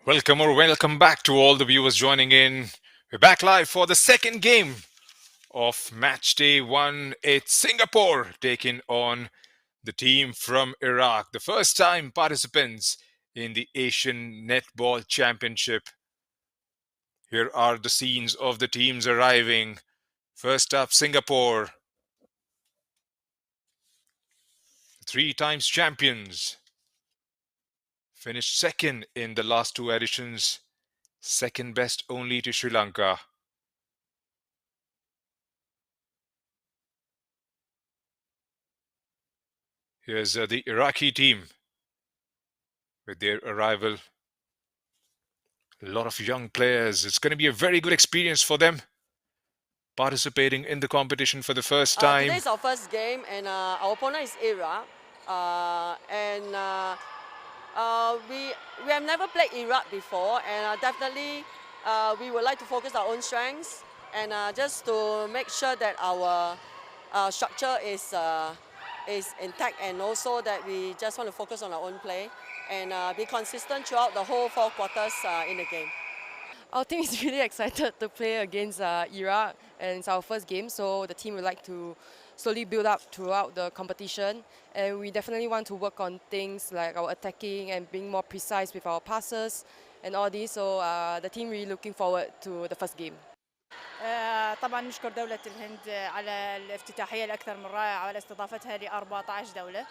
Welcome back to all the viewers joining in. We're back live for the second game of match day one. It's Singapore taking on the team from Iraq, the first time participants in the Asian Netball Championship. Here are the scenes of the teams arriving. First up, Singapore, three times champions, finished second in the last two editions, second best only to Sri Lanka. Here's the Iraqi team with their arrival. A lot of young players. It's going to be a very good experience for them participating in the competition for the first time. Today's our first game, and our opponent is Iraq. We have never played Iraq before, and definitely we would like to focus our own strengths and just to make sure that our structure is intact, and also that we just want to focus on our own play and be consistent throughout the whole 4 quarters in the game. Our team is really excited to play against Iraq, and it's our first game, so the team would like to slowly build up throughout the competition, and we definitely want to work on things like our attacking and being more precise with our passes and all this, so the team really looking forward to the first game. طبعا نشكر دولة الهند على الافتتاحية الأكثر من رائعة وعلى استضافتها ل 14 دولة.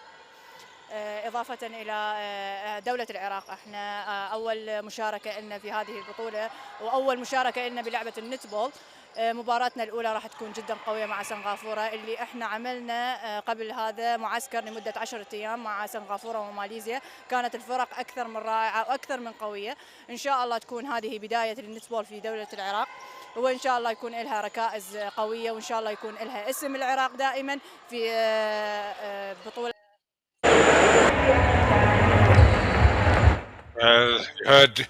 إضافة إلى دولة العراق، احنا أول مشاركة لنا في هذه البطولة وأول مشاركة لنا بلعبة النتبول. مباراتنا الأولى راح تكون جدا قوية مع سنغافورة، اللي احنا عملنا قبل هذا معسكر لمدة 10 أيام مع سنغافورة وماليزيا، كانت الفرق أكثر من رائعة وأكثر من قوية. إن شاء الله تكون هذه بداية النتبول في دولة العراق، وإن شاء الله يكون لها ركائز قوية، وإن شاء الله يكون لها اسم العراق دائما في بطولة. You heard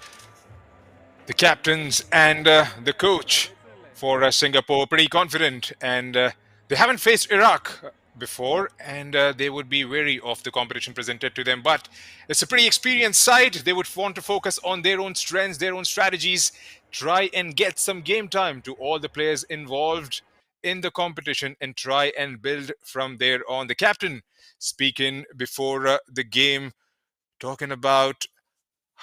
the captains and the coach for Singapore pretty confident, and they haven't faced Iraq before, and they would be wary of the competition presented to them. But it's a pretty experienced side. They would want to focus on their own strengths, their own strategies, try and get some game time to all the players involved in the competition, and try and build from there on. The captain speaking before the game, talking about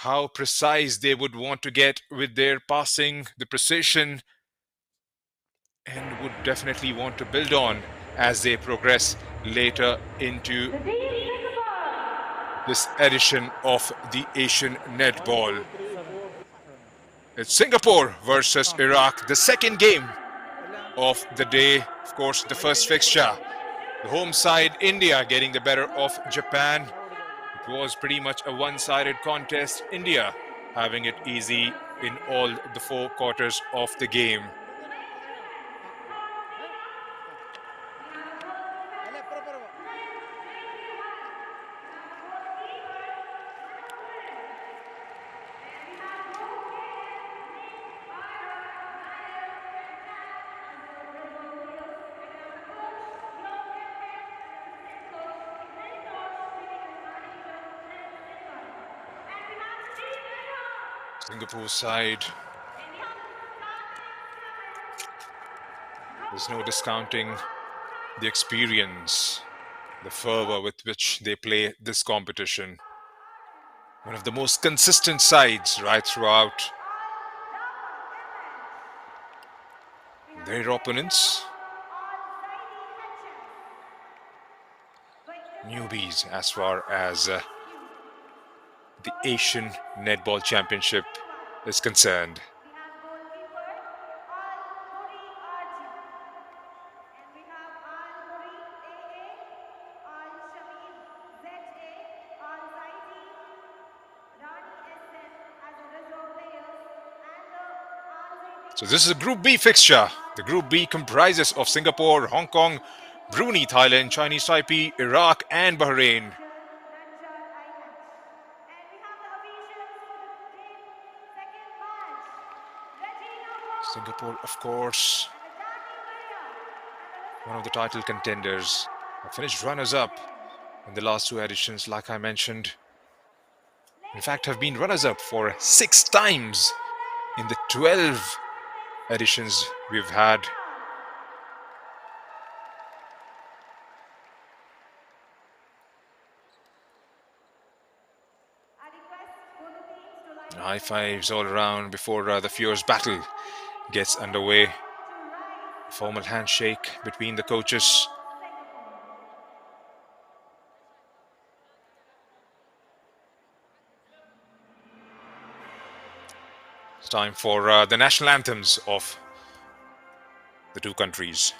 how precise they would want to get with their passing, the precision, and would definitely want to build on as they progress later into this edition of the Asian Netball. It's Singapore versus Iraq, the second game of the day. Of course, the first fixture. The home side, India, getting the better of Japan. It was pretty much a one-sided contest. India having it easy in all the 4 quarters of the game. Singapore side, there's no discounting the experience, the fervor with which they play this competition. One of the most consistent sides right throughout. Their opponents, newbies as far as the Asian Netball Championship is concerned. So this is a Group B fixture. The Group B comprises of Singapore, Hong Kong, Brunei, Thailand, Chinese Taipei, Iraq, and Bahrain. Singapore, of course, one of the title contenders. Finished runners-up in the last 2 editions, like I mentioned. In fact, have been runners-up for 6 times in the 12 editions we've had. High fives all around before the fierce battle gets underway. Formal handshake between the coaches. It's time for the national anthems of the two countries.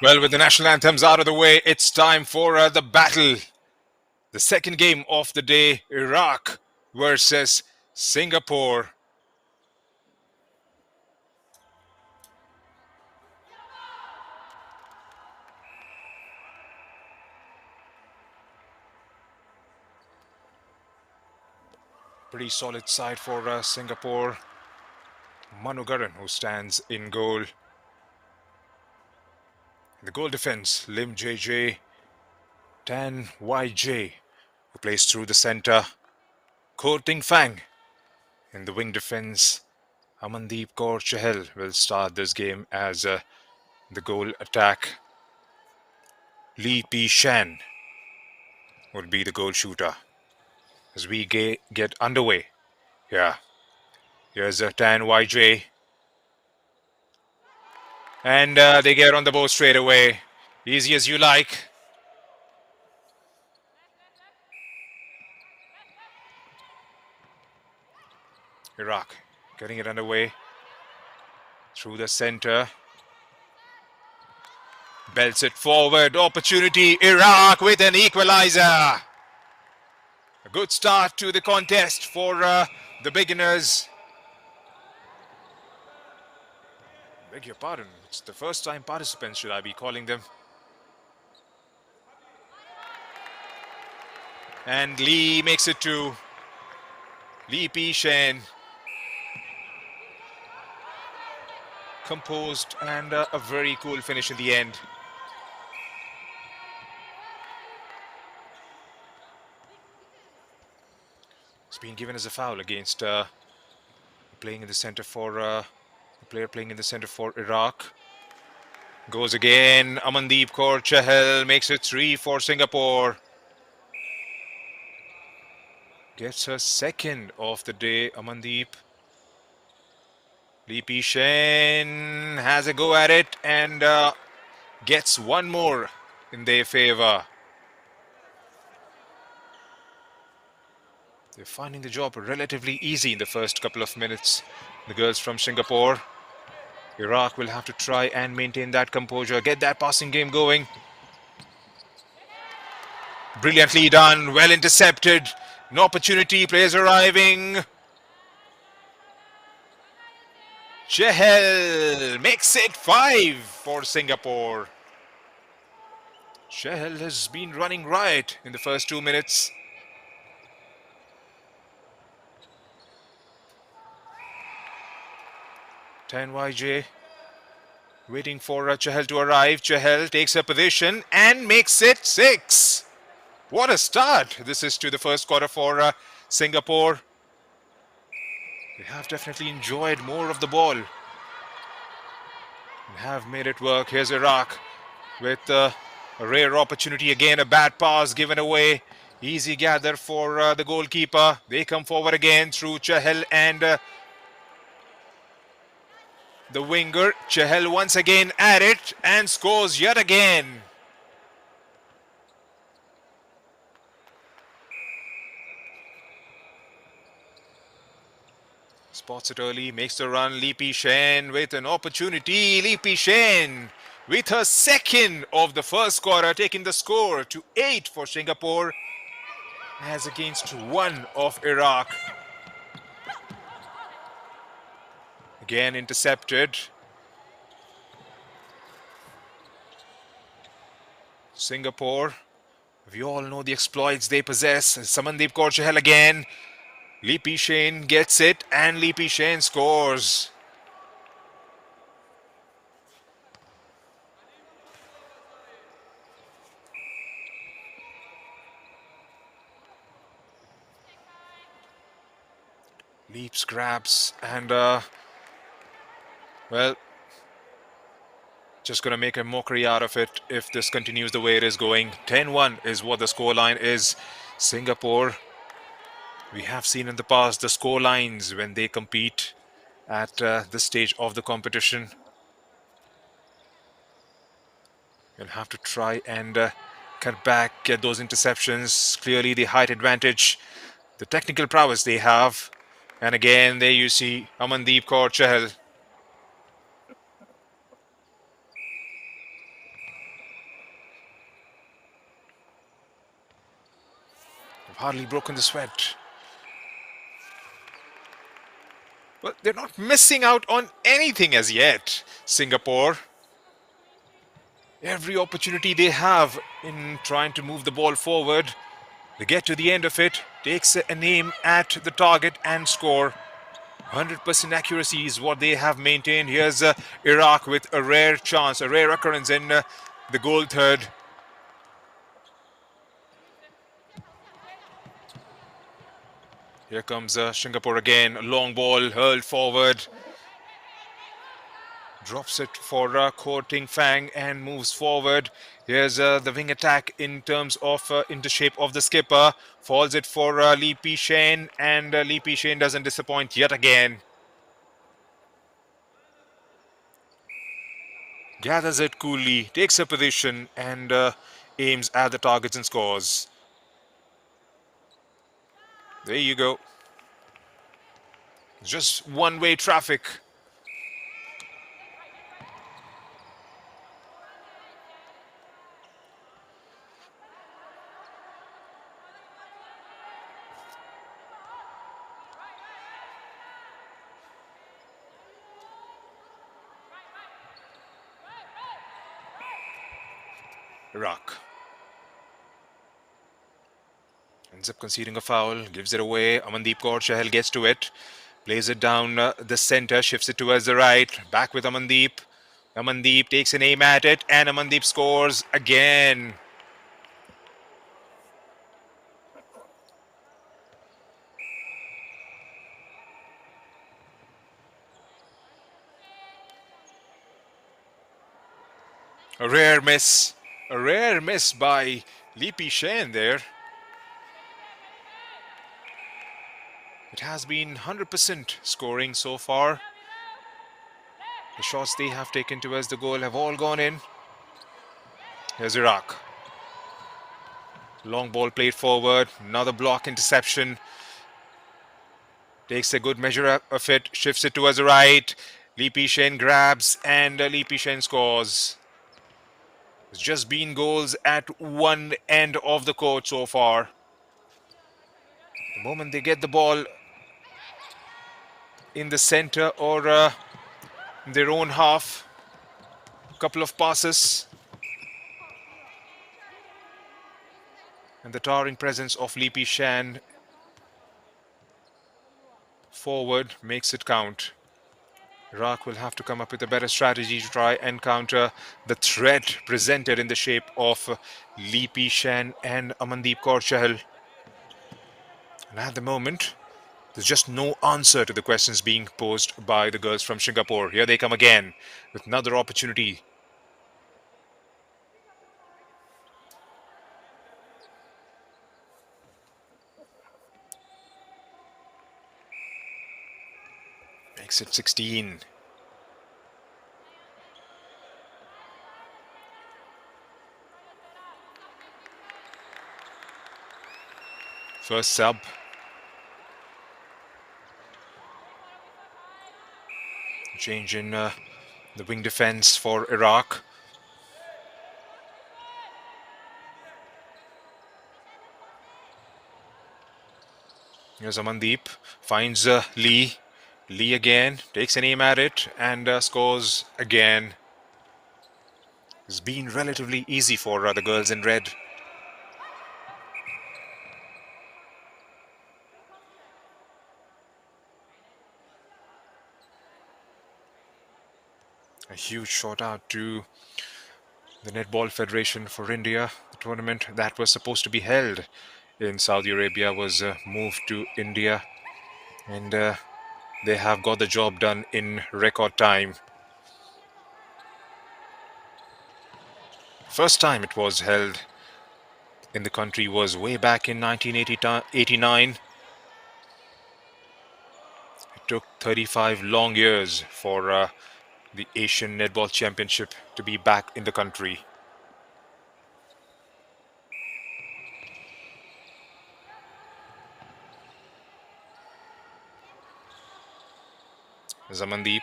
Well, with the national anthems out of the way, it's time for the battle. The second game of the day, Iraq versus Singapore. Pretty solid side for Singapore. Manugaran, who stands in goal. In the goal defense, Lim JJ, Tan YJ, who plays through the center. Ko Ting Fang in the wing defense. Amandeep Kaur Chahal will start this game as the goal attack. Lee P. Shan would be the goal shooter. As we get underway. Yeah. Here's Tan YJ. And they get on the ball straight away. Easy as you like. Iraq getting it underway. Through the center. Belts it forward. Opportunity. Iraq with an equalizer. A good start to the contest for the beginners. Beg your pardon. It's the first time participants, should I be calling them? And Lee makes it to Lee P. Shen. Composed and a very cool finish in the end. being given as a foul against playing in the center for the player playing in the center for Iraq. Goes again. Amandeep Kaur Chahal makes it 3 for Singapore. Gets her second of the day. Amandeep. Lee Pi Shen has a go at it and gets one more in their favor. They're finding the job relatively easy in the first couple of minutes. The girls from Singapore. Iraq will have to try and maintain that composure, get that passing game going. Brilliantly done, well intercepted. An opportunity, players arriving. Chahal makes it 5 for Singapore. Chahal has been running riot in the first 2 minutes. YJ waiting for Chahal to arrive. Chahal takes her position and makes it 6. What a start this is to the first quarter for Singapore. They have definitely enjoyed more of the ball and have made it work. Here's Iraq with a rare opportunity. Again, a bad pass given away. Easy gather for the goalkeeper. They come forward again through Chahal and the winger. Chahal once again at it and scores yet again. Spots it early, makes the run. Lee Pi Shen with an opportunity. Lee Pi Shen with her second of the first quarter, taking the score to 8 for Singapore as against 1 of Iraq. Again intercepted. Singapore, we all know the exploits they possess. Samandeep Kaur Chahal again. Lee Pi Shen gets it and Lee Pi Shen scores. Leaps, grabs and well, just going to make a mockery out of it if this continues the way it is going. 10-1 is what the scoreline is. Singapore, we have seen in the past the score lines when they compete at this stage of the competition. You'll have to try and cut back, get those interceptions. Clearly the height advantage, the technical prowess they have. And again, there you see Amandeep Kaur Chahal. They've hardly broken the sweat. But they're not missing out on anything as yet, Singapore. Every opportunity they have in trying to move the ball forward, they get to the end of it, takes an aim at the target and score. 100% accuracy is what they have maintained. Here's Iraq with a rare chance, a rare occurrence in the goal third. Here comes Singapore again. A long ball hurled forward. Drops it for Koh Ting Fang and moves forward. Here's the wing attack in terms of into shape of the skipper. Falls it for Lee Pi Shen and Lee Pi Shen doesn't disappoint yet again. Gathers it coolly, takes a position and aims at the targets and scores. There you go. Just one-way traffic. Iraq ends up conceding a foul, gives it away. Amandeep Kaur Chahal gets to it, plays it down the center, shifts it towards the right. Back with Amandeep. Amandeep takes an aim at it and Amandeep scores again. A rare miss. A rare miss by Lipi Shen there. It has been 100% scoring so far. The shots they have taken towards the goal have all gone in. Here's Iraq. Long ball played forward. Another block interception. Takes a good measure of it. Shifts it towards the right. Lipi Shen grabs and Lipi Shen scores. It's just been goals at one end of the court so far. The moment they get the ball in the center or in their own half, a couple of passes, and the towering presence of Lipi Shan forward makes it count. Iraq will have to come up with a better strategy to try and counter the threat presented in the shape of Lipi Shan and Amandeep Kaur Chahal. And at the moment, there's just no answer to the questions being posed by the girls from Singapore. Here they come again with another opportunity. Makes it 16. First sub. Change in the wing defense for Iraq. Here's Amandeep. Finds Lee. Lee again. Takes an aim at it and scores again. It's been relatively easy for the girls in red. A huge shout out to the Netball Federation for India. The tournament that was supposed to be held in Saudi Arabia was moved to India, and they have got the job done in record time. First time it was held in the country was way back in 1989. It took 35 long years for the Asian Netball Championship to be back in the country. Zamandeep.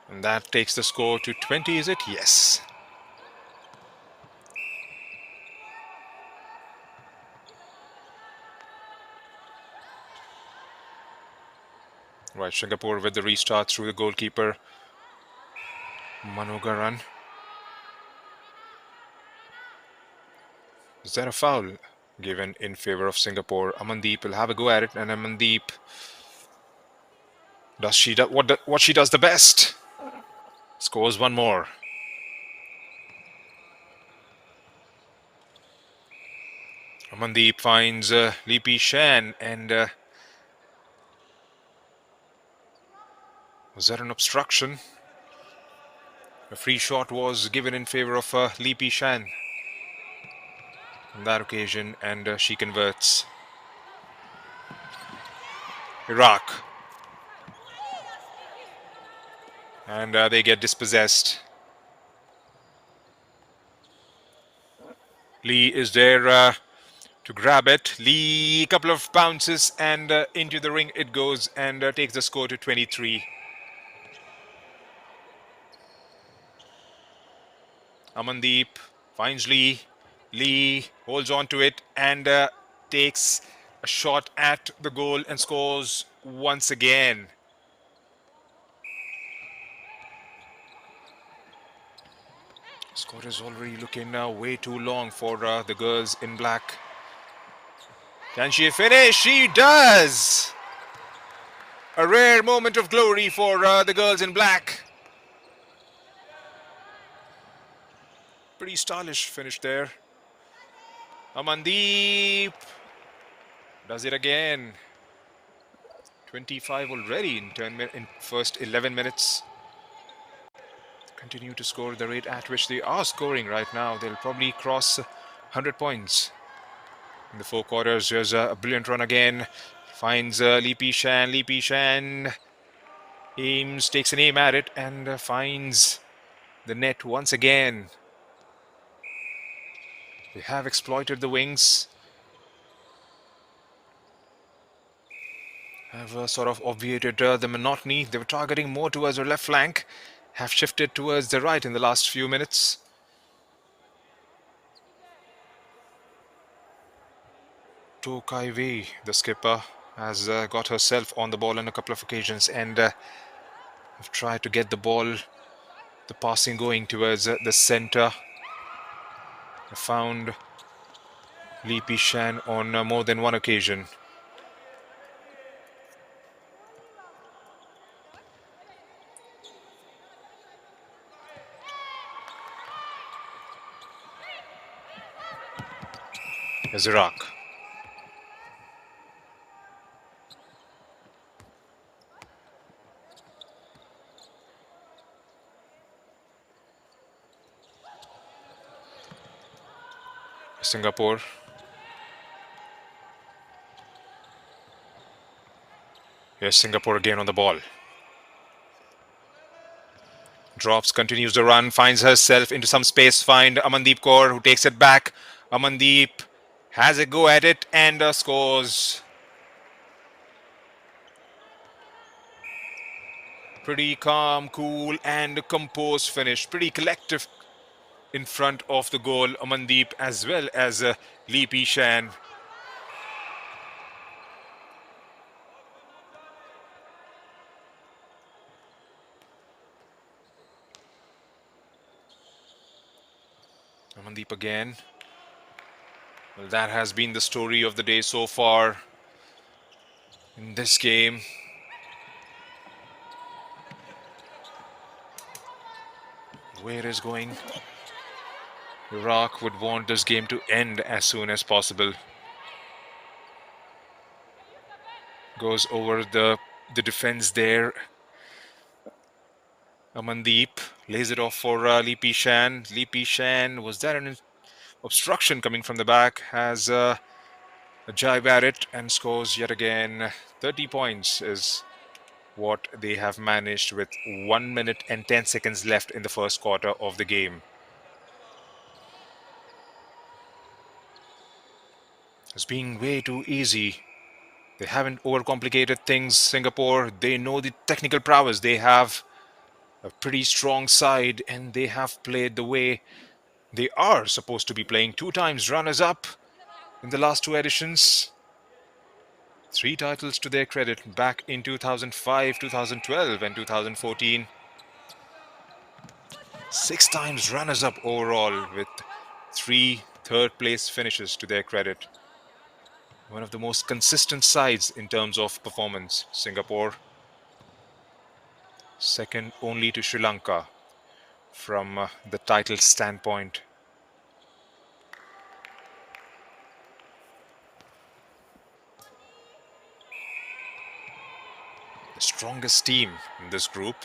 And that takes the score to 20, is it? Yes. Right, Singapore with the restart through the goalkeeper, Manogaran. Is that a foul given in favor of Singapore? Amandeep will have a go at it, and Amandeep does what she does the best. Scores one more. Amandeep finds Lipi Shan, and was that an obstruction? A free shot was given in favor of Lipi Shan on that occasion, and she converts. Iraq. And they get dispossessed. Lee is there to grab it. Lee, couple of bounces, and into the ring it goes, and takes the score to 23. Amandeep finds Lee. Lee holds on to it and takes a shot at the goal and scores once again. Score is already looking way too long for the girls in black. Can she finish? She does! A rare moment of glory for the girls in black. Pretty stylish finish there. Amandeep does it again. 25 already in first 11 minutes. Continue to score the rate at which they are scoring right now. They'll probably cross 100 points in the 4 quarters. Here's a brilliant run again. Finds Lee Pishan. Lee Pishan takes an aim at it and finds the net once again. They have exploited the wings. Have sort of obviated the monotony. They were targeting more towards their left flank. Have shifted towards the right in the last few minutes. To Kaiwei, the skipper, has got herself on the ball on a couple of occasions and have tried to get the ball, the passing going towards the center. Found Lee Pishan on more than one occasion. Here's Iraq. Singapore. Here's Singapore again on the ball. Drops, continues the run, finds herself into some space. Find Amandeep Kaur, who takes it back. Amandeep has a go at it and scores. Pretty calm, cool and composed finish. Pretty collective in front of the goal. Amandeep as well as Lee Pishan. Amandeep again. Well, that has been the story of the day so far in this game. Where it is going? Iraq would want this game to end as soon as possible. Goes over the defense there. Amandeep lays it off for Lee Pishan. Lee Pishan, was that an obstruction coming from the back? Has a jibe at it and scores yet again. 30 points is what they have managed with 1 minute and 10 seconds left in the first quarter of the game. It's being way too easy. They haven't overcomplicated things. Singapore, they know the technical prowess. They have a pretty strong side and they have played the way they are supposed to be playing. 2 times runners-up in the last 2 editions. 3 titles to their credit back in 2005, 2012 and 2014. 6 times runners-up overall with 3 third-place finishes to their credit. One of the most consistent sides in terms of performance. Singapore, second only to Sri Lanka from the title standpoint. The strongest team in this group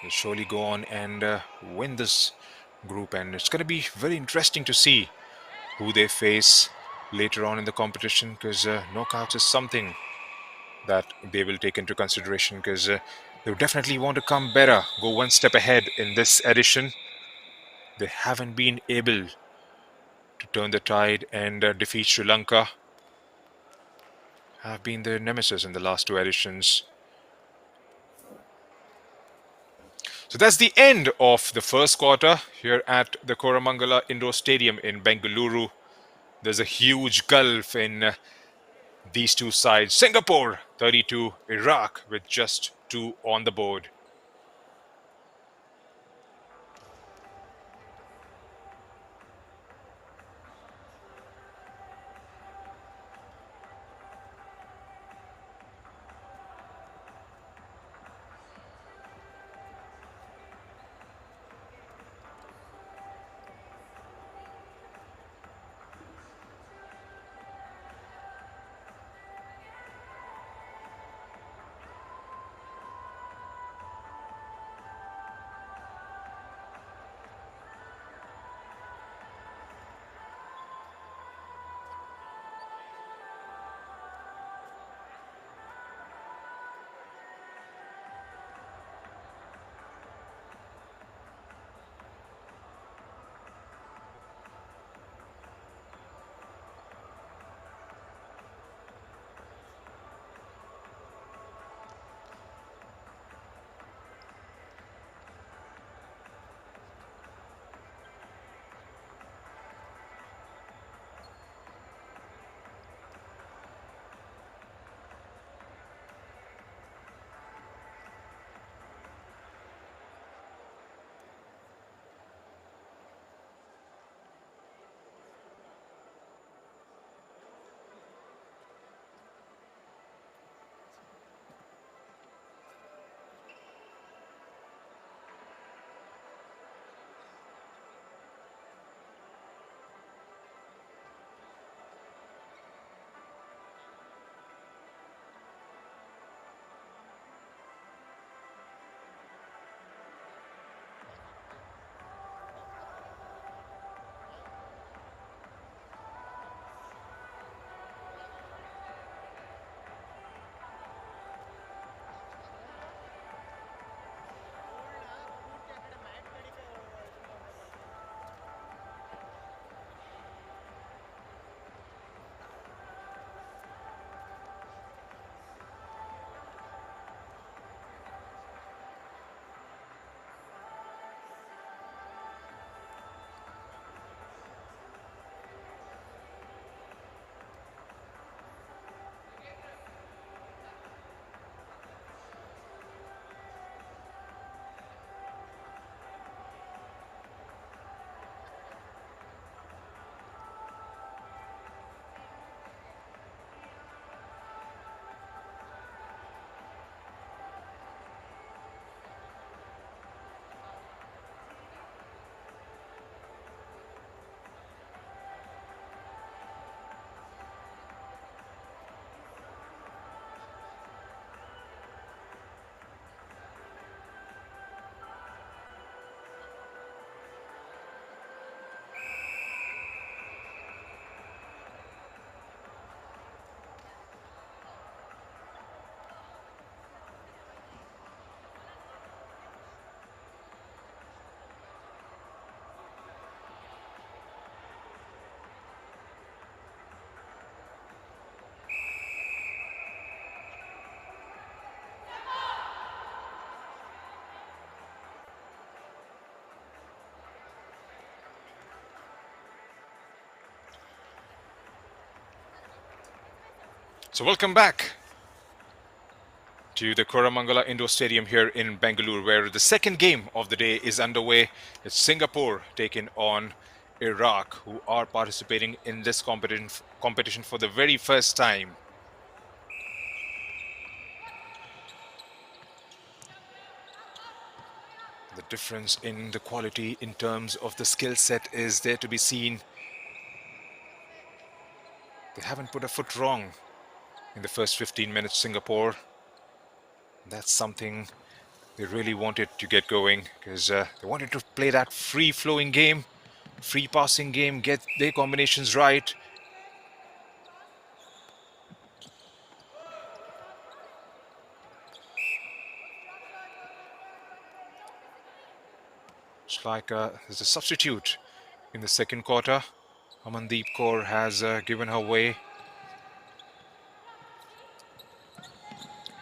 will surely go on and win this group, and it's going to be very interesting to see who they face later on in the competition, because knockouts is something that they will take into consideration, because they definitely want to come better, go one step ahead in this edition. They haven't been able to turn the tide and defeat Sri Lanka. Have been their nemesis in the last 2 editions. So that's the end of the first quarter here at the Koramangala Indoor Stadium in Bengaluru. There's a huge gulf in these two sides. Singapore 32, Iraq with just 2 on the board. So welcome back to the Koramangala Indoor Stadium here in Bengaluru, where the second game of the day is underway. It's Singapore taking on Iraq, who are participating in this competition for the very first time. The difference in the quality in terms of the skill set is there to be seen. They haven't put a foot wrong in the first 15 minutes, Singapore. That's something they really wanted to get going, because they wanted to play that free-flowing game, free passing game, get their combinations right. It's like there's a substitute in the second quarter. Amandeep Kaur has given her way.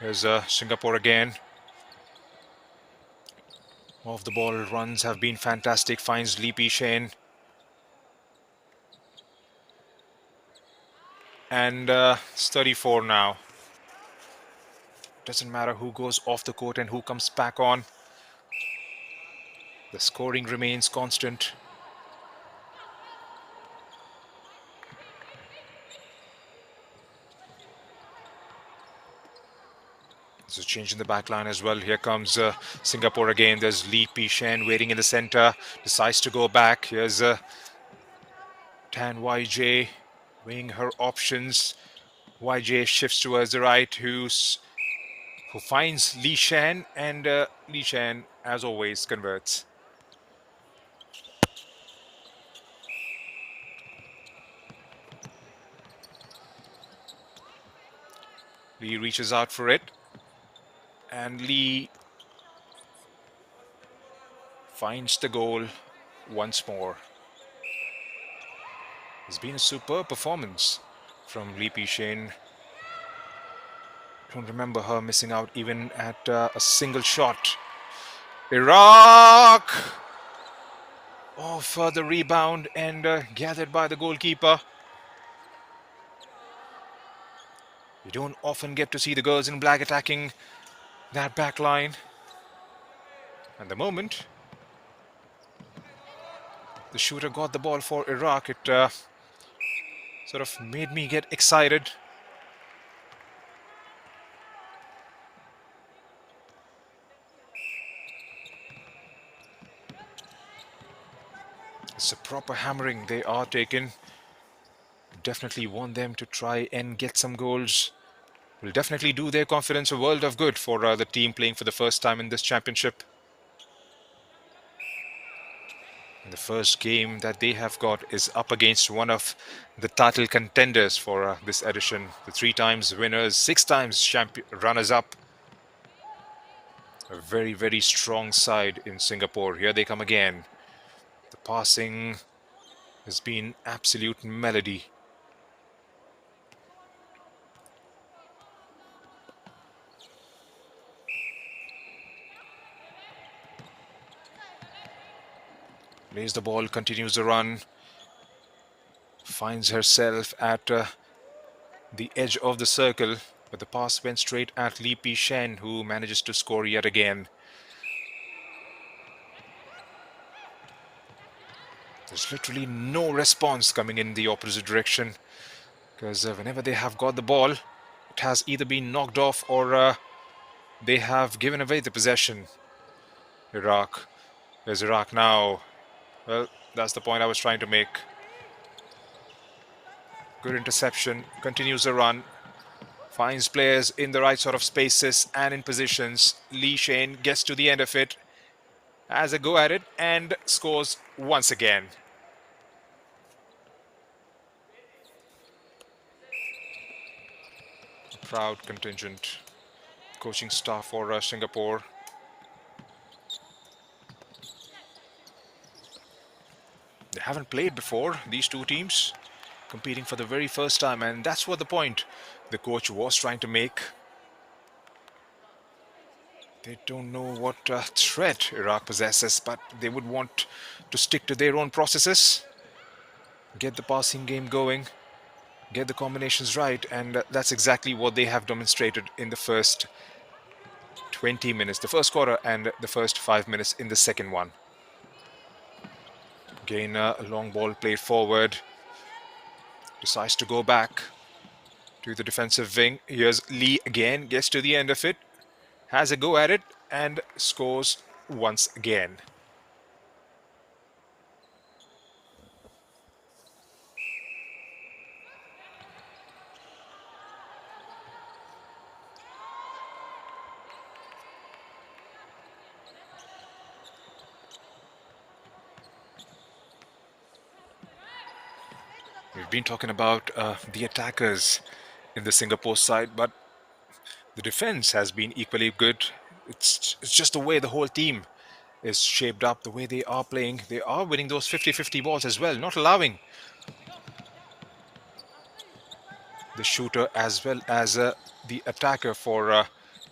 Here's Singapore again. Off the ball runs have been fantastic. Finds Lee Pee Shen. And it's 34 now. Doesn't matter who goes off the court and who comes back on. The scoring remains constant. There's a change in the back line as well. Here comes Singapore again. There's Lee Pee Shen waiting in the center. Decides to go back. Here's Tan YJ weighing her options. YJ shifts towards the right, who finds Lee Shan, and Lee Shan, as always, converts. Lee reaches out for it, and Lee finds the goal once more. It's been a superb performance from Lee Pee Shen. Don't remember her missing out even at a single shot. Iraq! Oh, further rebound and gathered by the goalkeeper. You don't often get to see the girls in black attacking that back line. At the moment, the shooter got the ball for Iraq. It sort of made me get excited. It's a proper hammering they are taking. Definitely want them to try and get some goals. Will definitely do their confidence a world of good for the team playing for the first time in this championship. And the first game that they have got is up against one of the title contenders for this edition. The 3 times winners, 6 times runners-up. A very, very strong side in Singapore. Here they come again. The passing has been absolute melody. Plays the ball, continues the run. Finds herself at the edge of the circle, but the pass went straight at Lee Pee Shen, who manages to score yet again. There's literally no response coming in the opposite direction, because whenever they have got the ball, it has either been knocked off or they have given away the possession. Iraq. There's Iraq now. Well, that's the point I was trying to make. Good interception. Continues the run. Finds players in the right sort of spaces and in positions. Lee Shane gets to the end of it, has a go at it, and scores once again. A proud contingent coaching staff for Singapore. They haven't played before, these two teams, competing for the very first time, and that's what the point the coach was trying to make. They don't know what threat Iraq possesses, but they would want to stick to their own processes, get the passing game going. get the combinations right, and that's exactly what they have demonstrated in the first 20 minutes, the first quarter, and the first 5 minutes in the second one. Again, a long ball played forward. Decides to go back to the defensive wing. Here's Lee again, gets to the end of it, has a go at it, and scores once again. We've been talking about the attackers in the Singapore side, but the defense has been equally good. It's just the way the whole team is shaped up, the way they are playing. They are winning those 50-50 balls as well, not allowing the shooter as well as the attacker for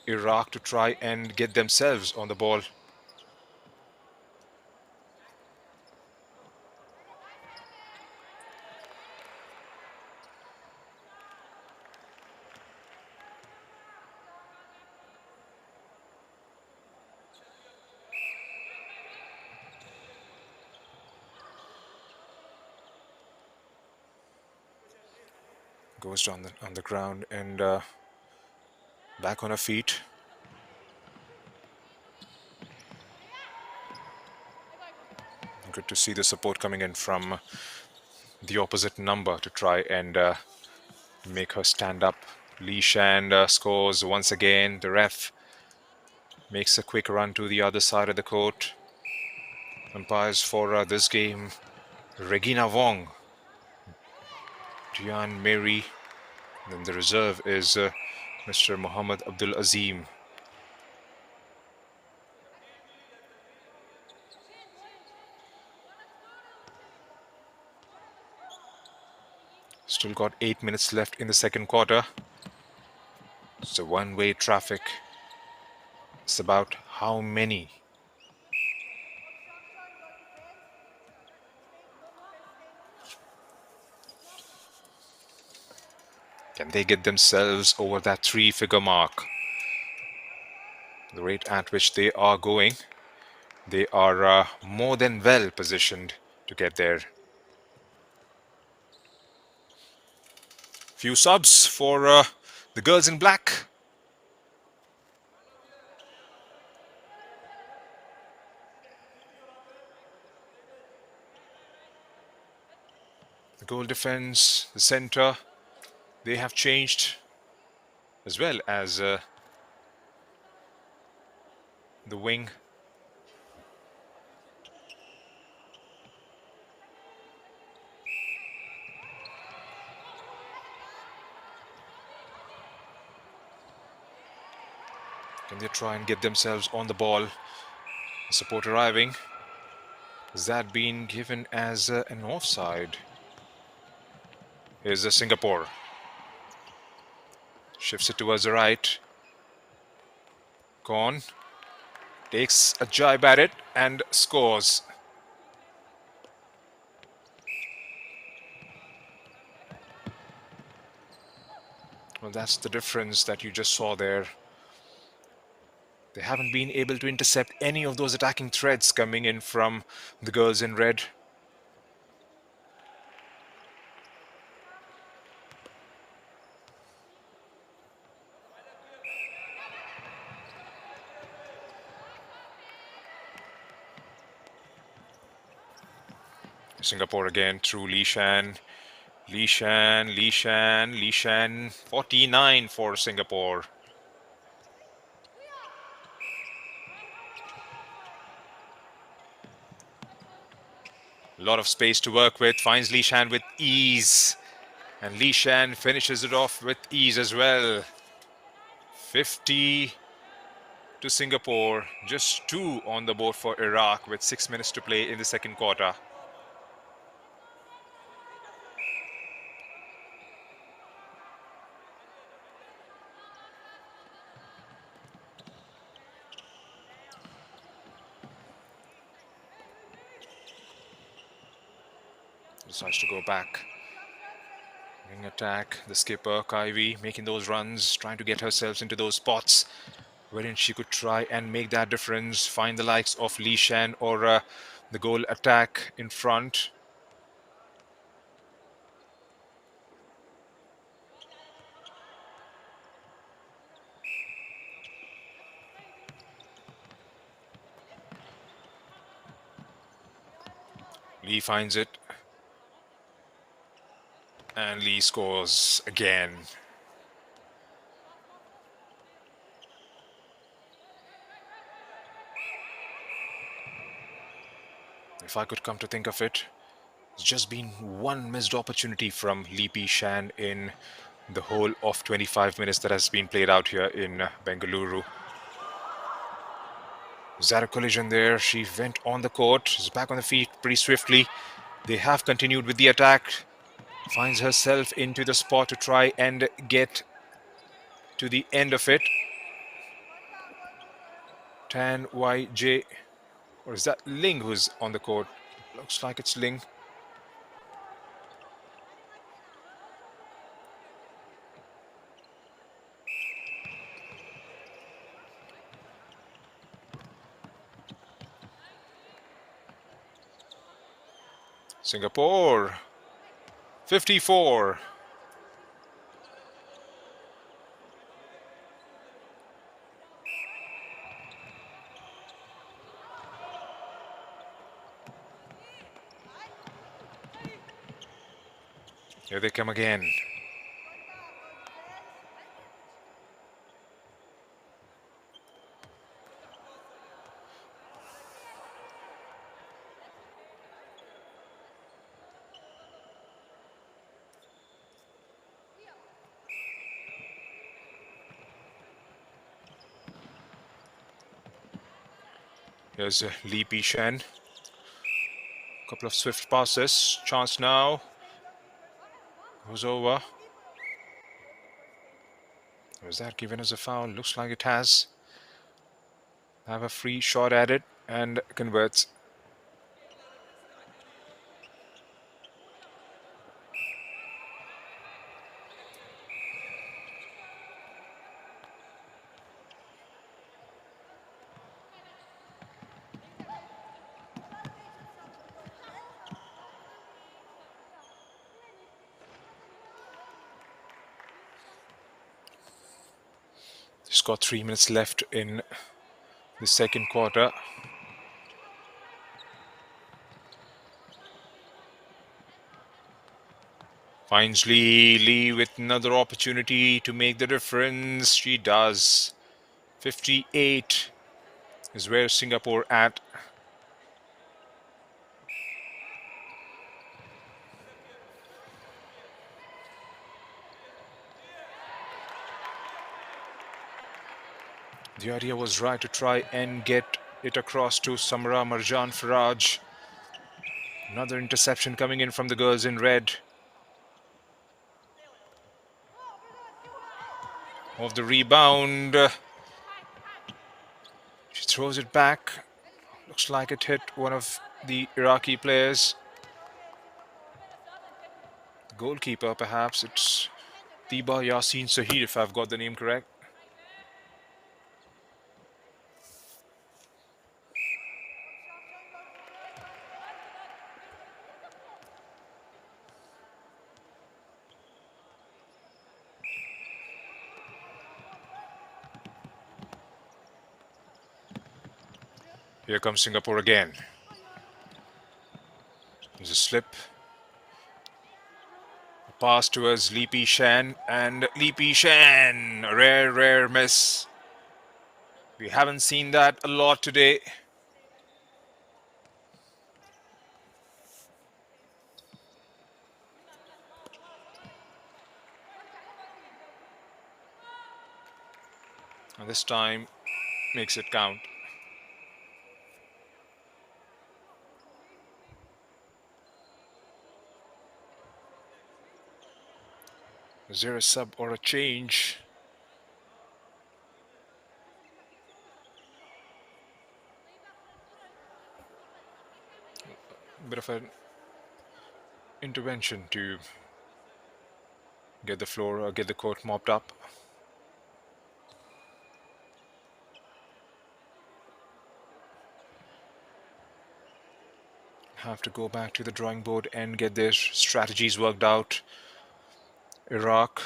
Iraq to try and get themselves on the ball. Goes on the ground and back on her feet. Good to see the support coming in from the opposite number to try and make her stand up. Lee Shan scores once again. The ref makes a quick run to the other side of the court. Umpires for this game, Regina Wong, Diane Mary. Then the reserve is Mr. Muhammad Abdul Azim. Still got 8 minutes left in the second quarter. It's a one-way traffic. It's about how many can they get themselves over that 3-figure mark. The rate at which they are going, they are more than well positioned to get there. Few subs for the girls in black. The goal defense, the center, they have changed, as well as the wing. Can they try and get themselves on the ball? The support arriving. Has that been given as an offside? Here's Singapore. Shifts it towards the right. Gone. Takes a jibe at it and scores. Well, that's the difference that you just saw there. They haven't been able to intercept any of those attacking threads coming in from the girls in red. Singapore again through Lee Shan. Lee Shan, Lee Shan, Lee Shan. 49 for Singapore. A lot of space to work with. Finds Lee Shan with ease. And Lee Shan finishes it off with ease as well. 50 to Singapore. Just 2 on the board for Iraq with 6 minutes to play in the second quarter. Decides to go back Attack, the skipper, Kaivi, making those runs, trying to get herself into those spots wherein she could try and make that difference, find the likes of Li Shan or the goal attack in front. Lee finds it. And Lee scores again. If I could come to think of it, it's just been one missed opportunity from Lee P. Shan in the whole of 25 minutes that has been played out here in Bengaluru. Is that a collision there? She went on the court, is back on the feet pretty swiftly. They have continued with the attack. Finds herself into the spot to try and get to the end of it. Tan YJ, or is that Ling who's on the court? Looks like it's Ling. Singapore, 54. Here they come again. Here's Lee P. Shan. Couple of swift passes. Chance now. Goes over. Was that given as a foul? Looks like it has. Have a free shot at it and converts. Just got 3 minutes left in the second quarter. Finds Lee. Lee with another opportunity to make the difference. She does. 58 is where Singapore at. The idea was right to try and get it across to Samra Marjan Faraj. Another interception coming in from the girls in red. Of the rebound. She throws it back. Looks like it hit one of the Iraqi players. The goalkeeper, perhaps. It's Tiba Yasin Sahid, if I've got the name correct. Here comes Singapore again. There's a slip. A pass towards Lee P. Shan, and Lee P. Shan, a rare miss. We haven't seen that a lot today. And this time makes it count. Is there a sub or a change? Bit of an intervention to get the floor, get the court mopped up. Have to go back to the drawing board and get their strategies worked out. Iraq,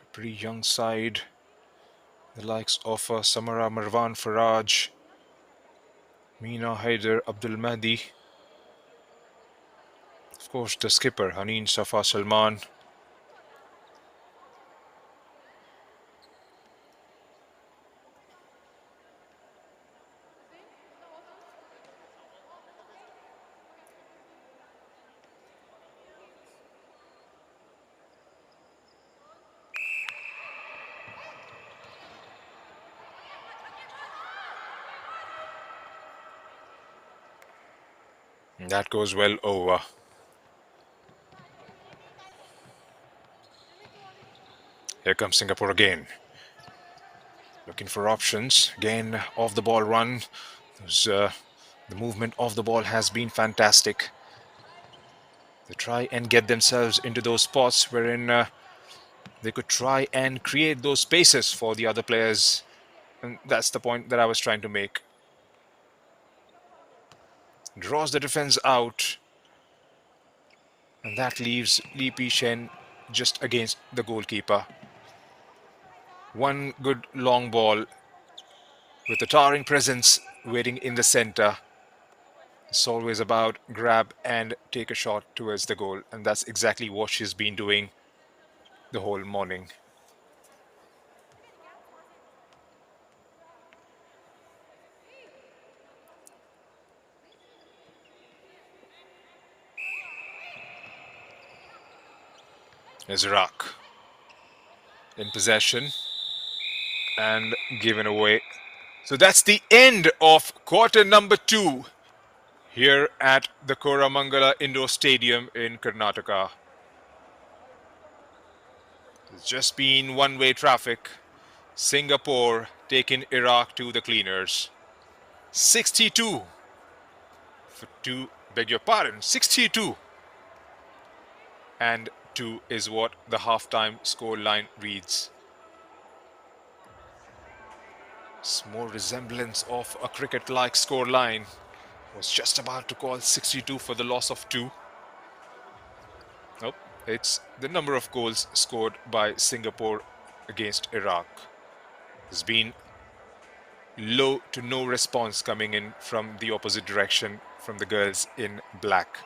a pretty young side. The likes of Samara Marwan Faraj, Meena Haider Abdul Mahdi. Of course, the skipper, Haneen Safa Salman. And that goes well over. Here comes Singapore again. Looking for options. Again, off the ball run. The movement of the ball has been fantastic. They try and get themselves into those spots wherein they could try and create those spaces for the other players. And that's the point that I was trying to make. Draws the defense out. And that leaves Lee Pi Shen just against the goalkeeper. One good long ball with a towering presence waiting in the center. It's always about grab and take a shot towards the goal. And that's exactly what she's been doing the whole morning. Is Iraq in possession and given away. So that's the end of quarter number 2 here at the Koramangala Indoor Stadium in Karnataka. It's just been one-way traffic. Singapore taking Iraq to the cleaners. 62 for 2, beg your pardon, 62 and 2 is what the halftime score line reads. Small resemblance of a cricket-like score line. Was just about to call 62 for the loss of 2. Nope, it's the number of goals scored by Singapore against Iraq. There's been low to no response coming in from the opposite direction from the girls in black.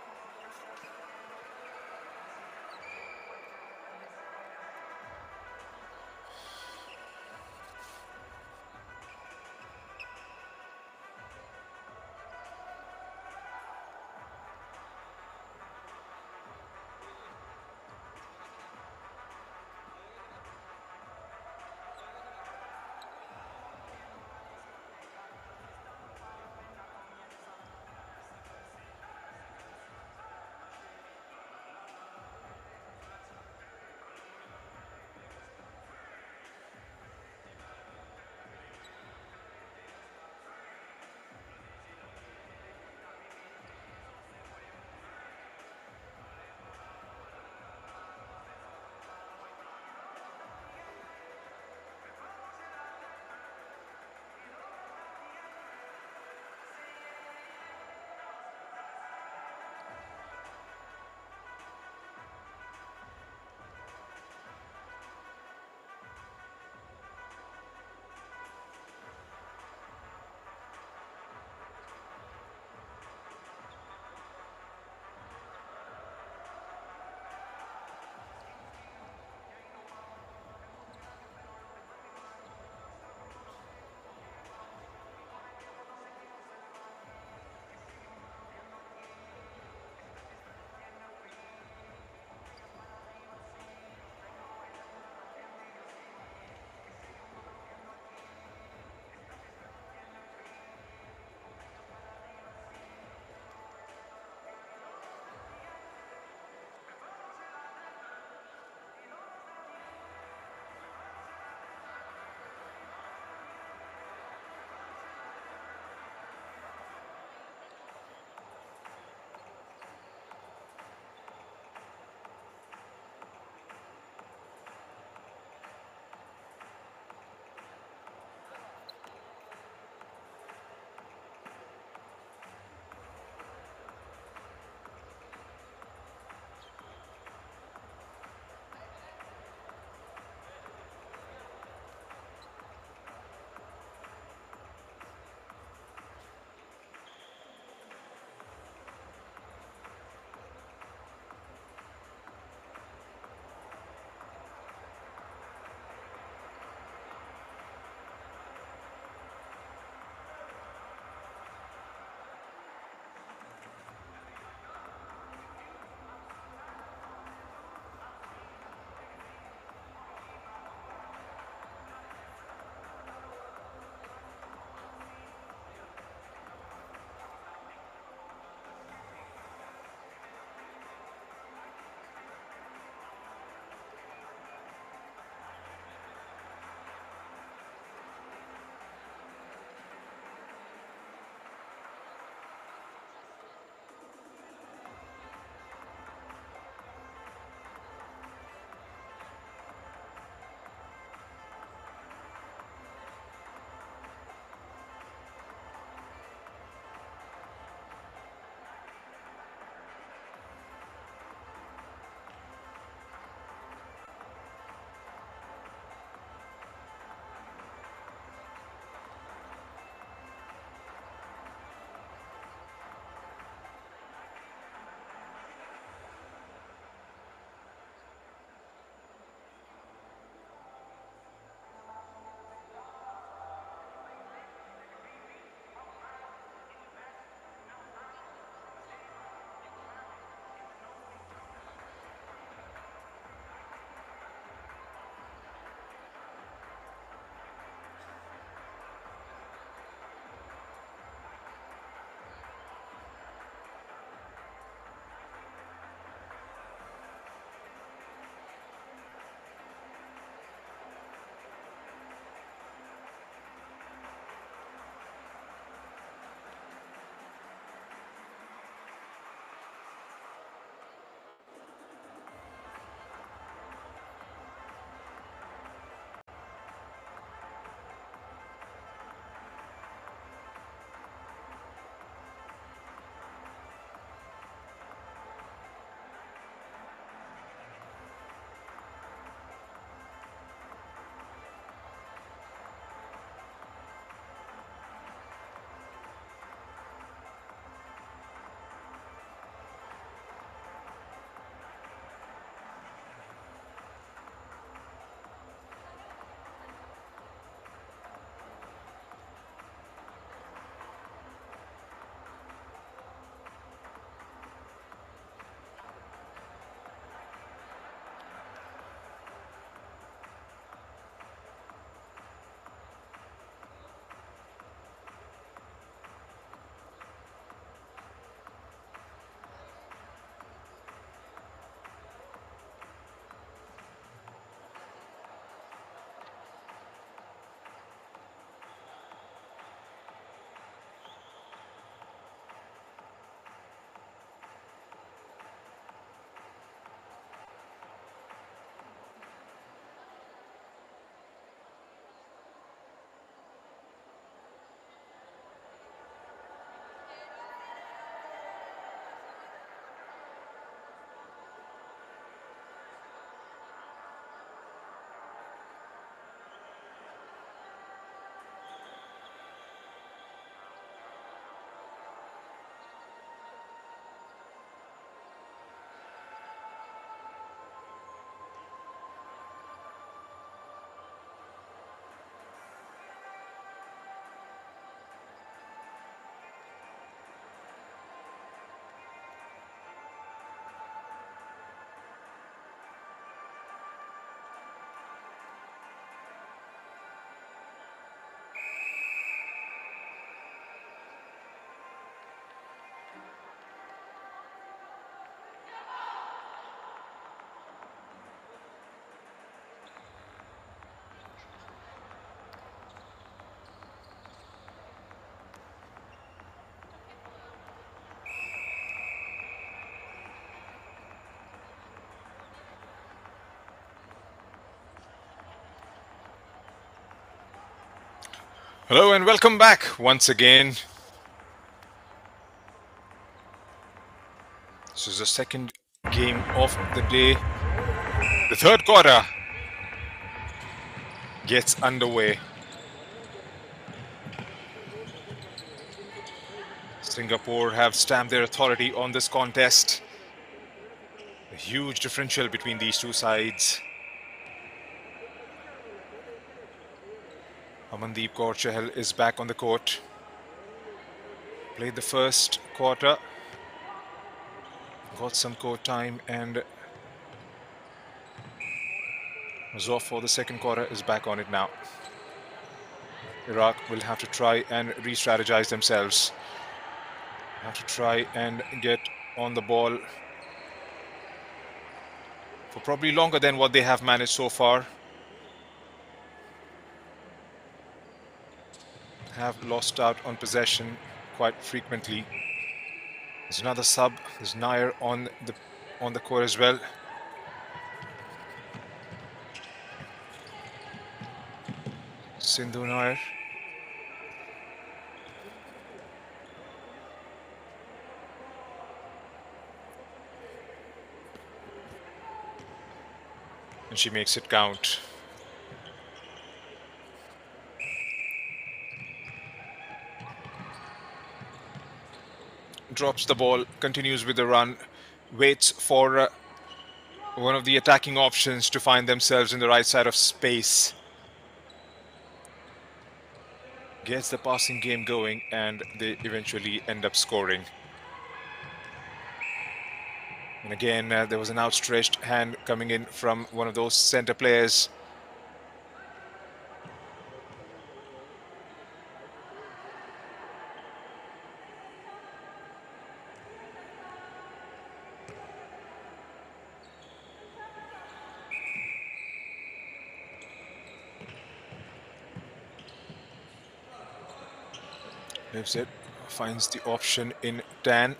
Hello and welcome back once again. This is the second game of the day. The third quarter gets underway. Singapore have stamped their authority on this contest. A huge differential between these two sides. Amandeep Kaur Chahal is back on the court. Played the first quarter. Got some court time and was off for the second quarter, is back on it now. Iraq will have to try and re-strategize themselves. Have to try and get on the ball for probably longer than what they have managed so far. Have lost out on possession quite frequently. There's another sub. There's Nair on the court as well. Sindhu Nair. And she makes it count. Drops the ball, continues with the run, waits for one of the attacking options to find themselves in the right side of space. Gets the passing game going and they eventually end up scoring. And again, there was an outstretched hand coming in from one of those center players. Lives it, finds the option in Tan.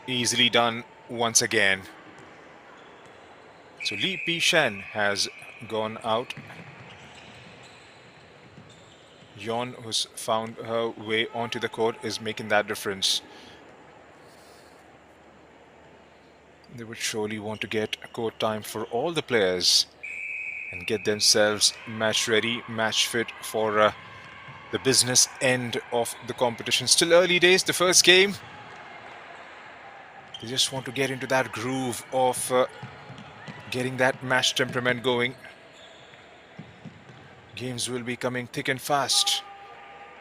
Easily done once again. So Li Pi Shen has gone out. Yon, who's found her way onto the court, is making that difference. They would surely want to get court time for all the players and get themselves match ready, match fit for the business end of the competition. Still early days, the first game. They just want to get into that groove of getting that match temperament going. Games will be coming thick and fast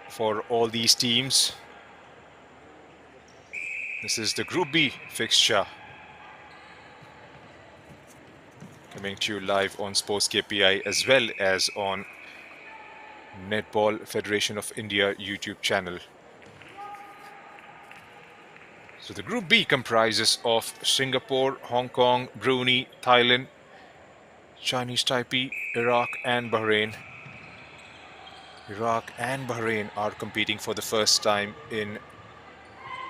for all these teams. This is the Group B fixture. Coming to you live on Sports KPI as well as on Netball Federation of India YouTube channel. So the Group B comprises of Singapore, Hong Kong, Brunei, Thailand, Chinese Taipei, Iraq and Bahrain. Iraq and Bahrain are competing for the first time in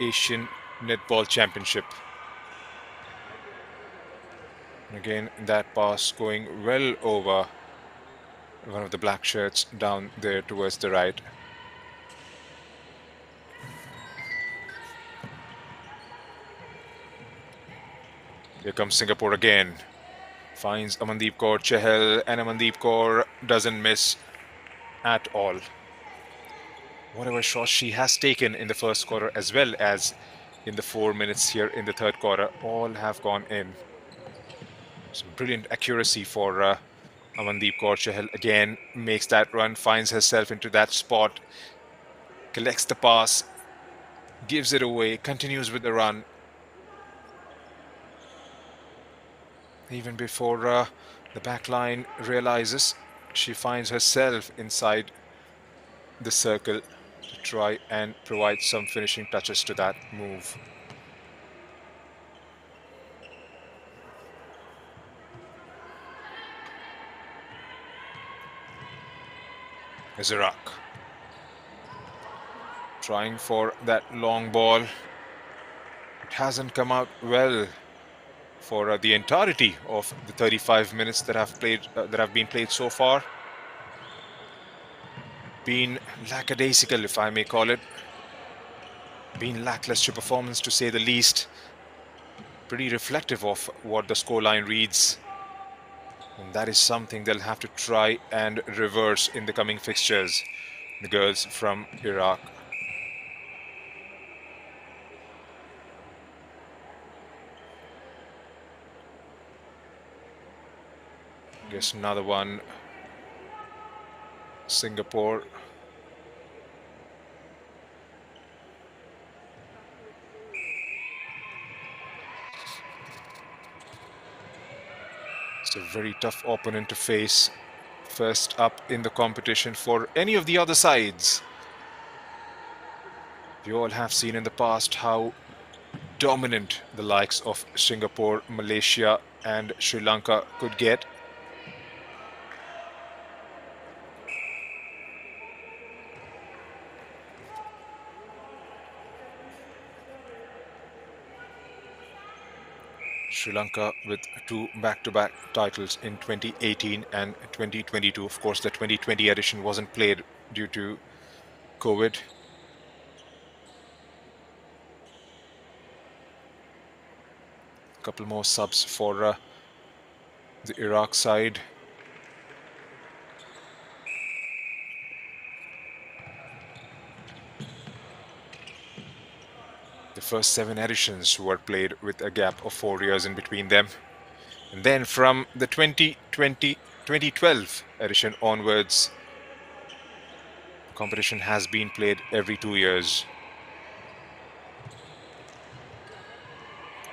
Asian Netball Championship. Again, that pass going well over one of the black shirts down there towards the right. Here comes Singapore again. Finds Amandeep Kaur Chahal, and Amandeep Kaur doesn't miss at all. Whatever shots she has taken in the first quarter as well as in the 4 minutes here in the third quarter, all have gone in. Some brilliant accuracy for Amandeep Kaur Chahal. Again, makes that run, finds herself into that spot, collects the pass, gives it away, continues with the run. Even before the back line realizes, she finds herself inside the circle to try and provide some finishing touches to that move. Is Iraq trying for that long ball. It hasn't come out well for the entirety of the 35 minutes that have been played so far. been lackadaisical, if I may call it. Been lackluster performance, to say the least. Pretty reflective of what the scoreline reads. And that is something they'll have to try and reverse in the coming fixtures. The girls from Iraq. Guess another one. Singapore. It's a very tough opponent to face. First up in the competition for any of the other sides. We all have seen in the past how dominant the likes of Singapore, Malaysia and Sri Lanka could get. Sri Lanka with 2 back-to-back titles in 2018 and 2022. Of course, the 2020 edition wasn't played due to COVID. A couple more subs for the Iraq side. The first 7 editions were played with a gap of 4 years in between them. And then from the 2012 edition onwards, competition has been played every 2 years.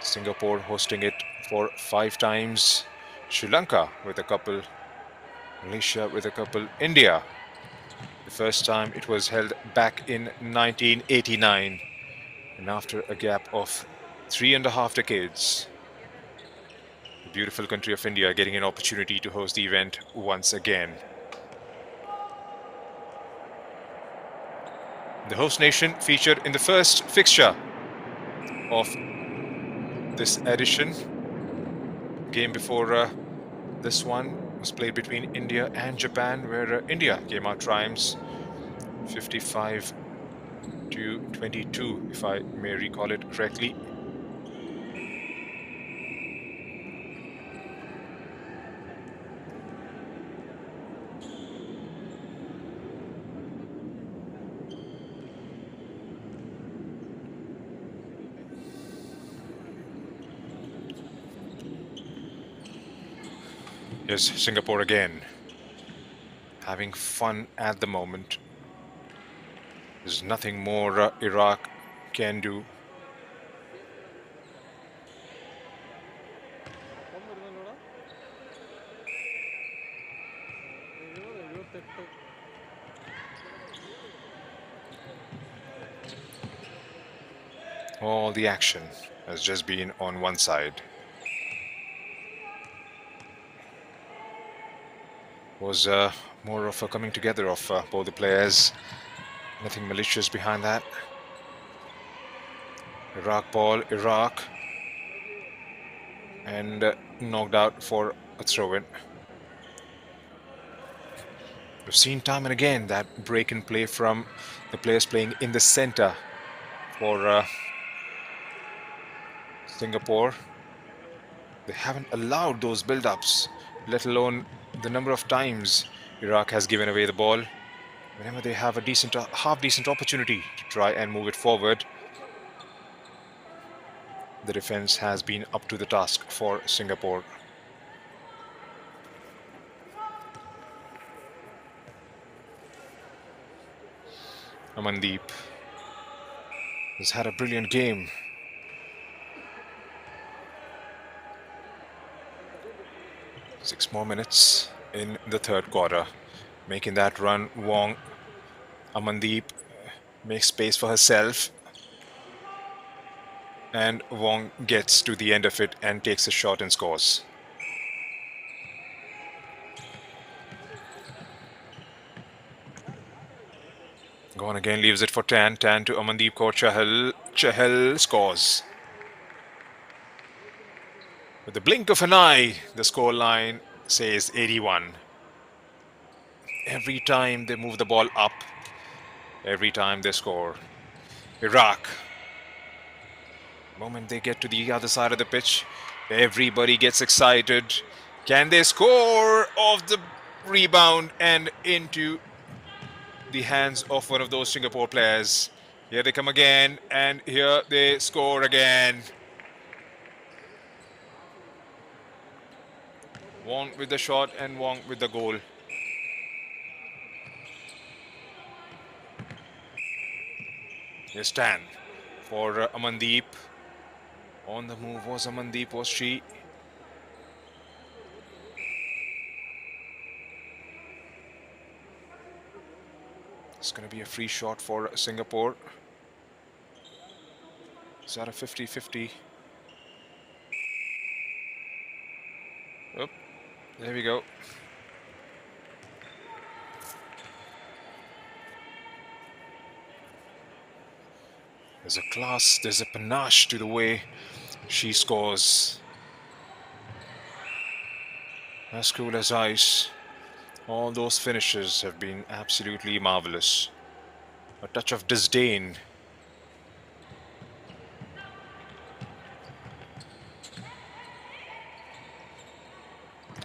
Singapore hosting it for 5 times, Sri Lanka with a couple, Malaysia with a couple, India. The first time it was held back in 1989, and after a gap of 3.5 decades, the beautiful country of India getting an opportunity to host the event once again. The host nation featured in the first fixture of this edition. Game before this one was played between India and Japan, where India came out triumphs 55-22, if I may recall it correctly. Yes, Singapore again, having fun at the moment. There's nothing more Iraq can do. All the action has just been on one side. Was more of a coming together of both the players. Nothing malicious behind that. Iraq ball, Iraq, and knocked out for a throw-in. We've seen time and again that break and play from the players playing in the center for Singapore. They haven't allowed those build-ups, let alone the number of times Iraq has given away the ball. Whenever they have a half-decent opportunity to try and move it forward, the defense has been up to the task for Singapore. Amandeep has had a brilliant game. Six more minutes in the third quarter. Making that run, Wong. Amandeep makes space for herself. And Wong gets to the end of it and takes a shot and scores. Gone again, leaves it for Tan. Tan to Amandeep Kaur Chahal. Chahal scores. With the blink of an eye, the score line says 81. every time they move the ball up, every time they score. Iraq, the moment they get to the other side of the pitch, everybody gets excited. Can they score off the rebound and into the hands of one of those Singapore players? Here they come again, and here they score again. Wong with the shot and Wong with the goal. Here's Tan for Amandeep. On the move was Amandeep, was she? It's going to be a free shot for Singapore. Is that a 50-50? Oh, there we go. There's a class, there's a panache to the way she scores. As cool as ice. All those finishes have been absolutely marvelous. A touch of disdain.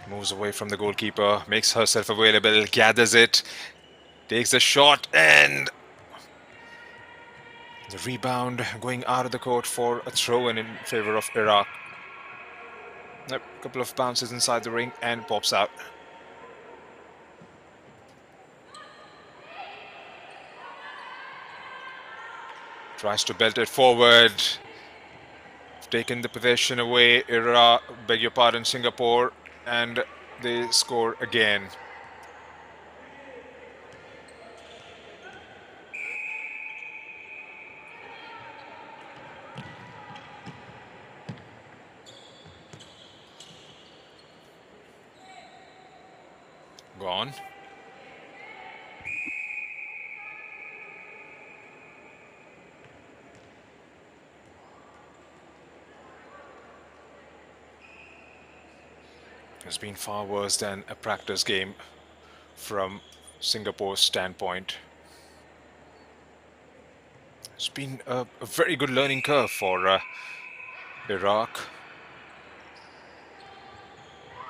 Moves away from the goalkeeper, makes herself available, gathers it, takes a shot, and the rebound going out of the court for a throw-in in favor of Iraq. A couple of bounces inside the ring and pops out. Tries to belt it forward. Taken the possession away, Singapore, and they score again. Gone. It's been far worse than a practice game from Singapore's standpoint. It's been a very good learning curve for Iraq.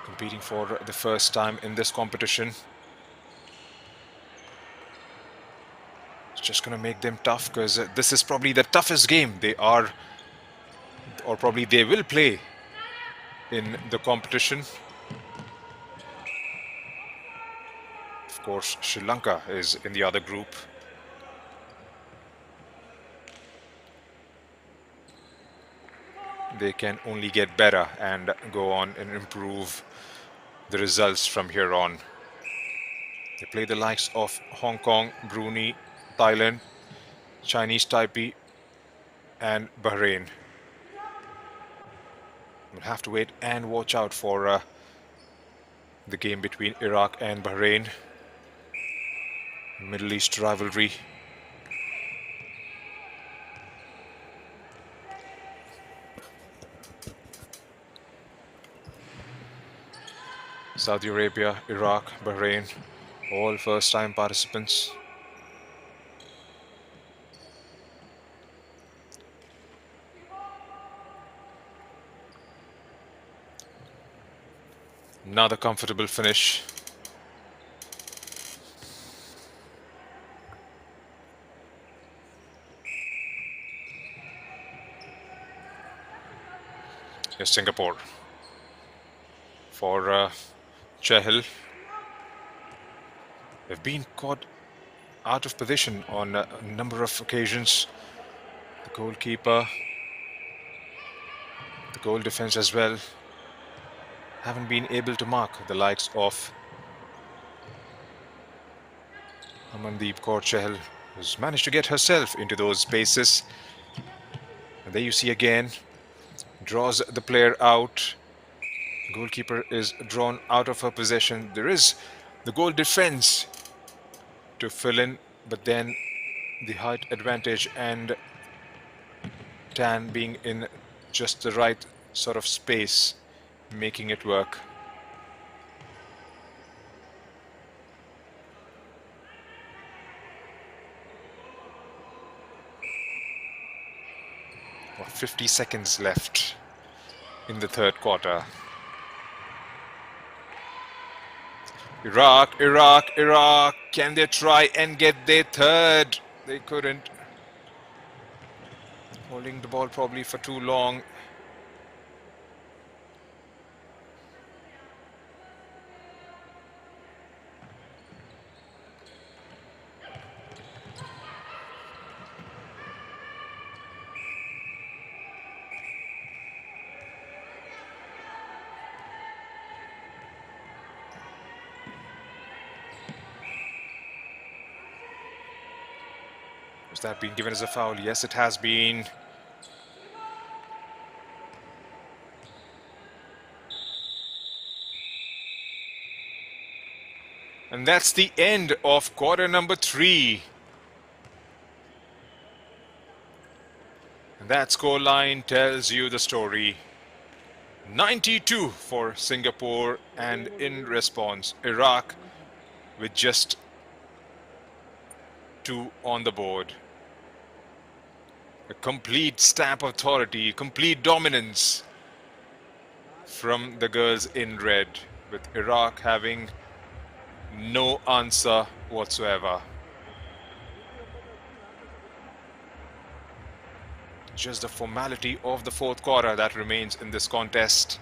Competing for the first time in this competition. It's just going to make them tough because this is probably the toughest game they are, or probably they will play in the competition. Of course, Sri Lanka is in the other group. They can only get better and go on and improve the results from here on. They play the likes of Hong Kong, Brunei, Thailand, Chinese Taipei, and Bahrain. We'll have to wait and watch out for the game between Iraq and Bahrain. Middle East rivalry. Saudi Arabia, Iraq, Bahrain, all first-time participants. Another comfortable finish. Here's Singapore for Chahal. They've been caught out of position on a number of occasions. The goalkeeper, the goal defense as well, haven't been able to mark the likes of Amandeep Kaur Chahal, who's managed to get herself into those spaces. And there you see again, draws the player out. Goalkeeper is drawn out of her possession. There is the goal defense to fill in, but then the height advantage and Tan being in just the right sort of space, making it work. 50 seconds left in the third quarter. Iraq. Can they try and get their third? They couldn't. Holding the ball probably for too long. Has that been given as a foul? Yes, it has been. And that's the end of quarter number 3. And that scoreline tells you the story. 92 for Singapore, and in response, Iraq with just 2 on the board. A complete stamp of authority, complete dominance from the girls in red, with Iraq having no answer whatsoever. Just the formality of the fourth quarter that remains in this contest.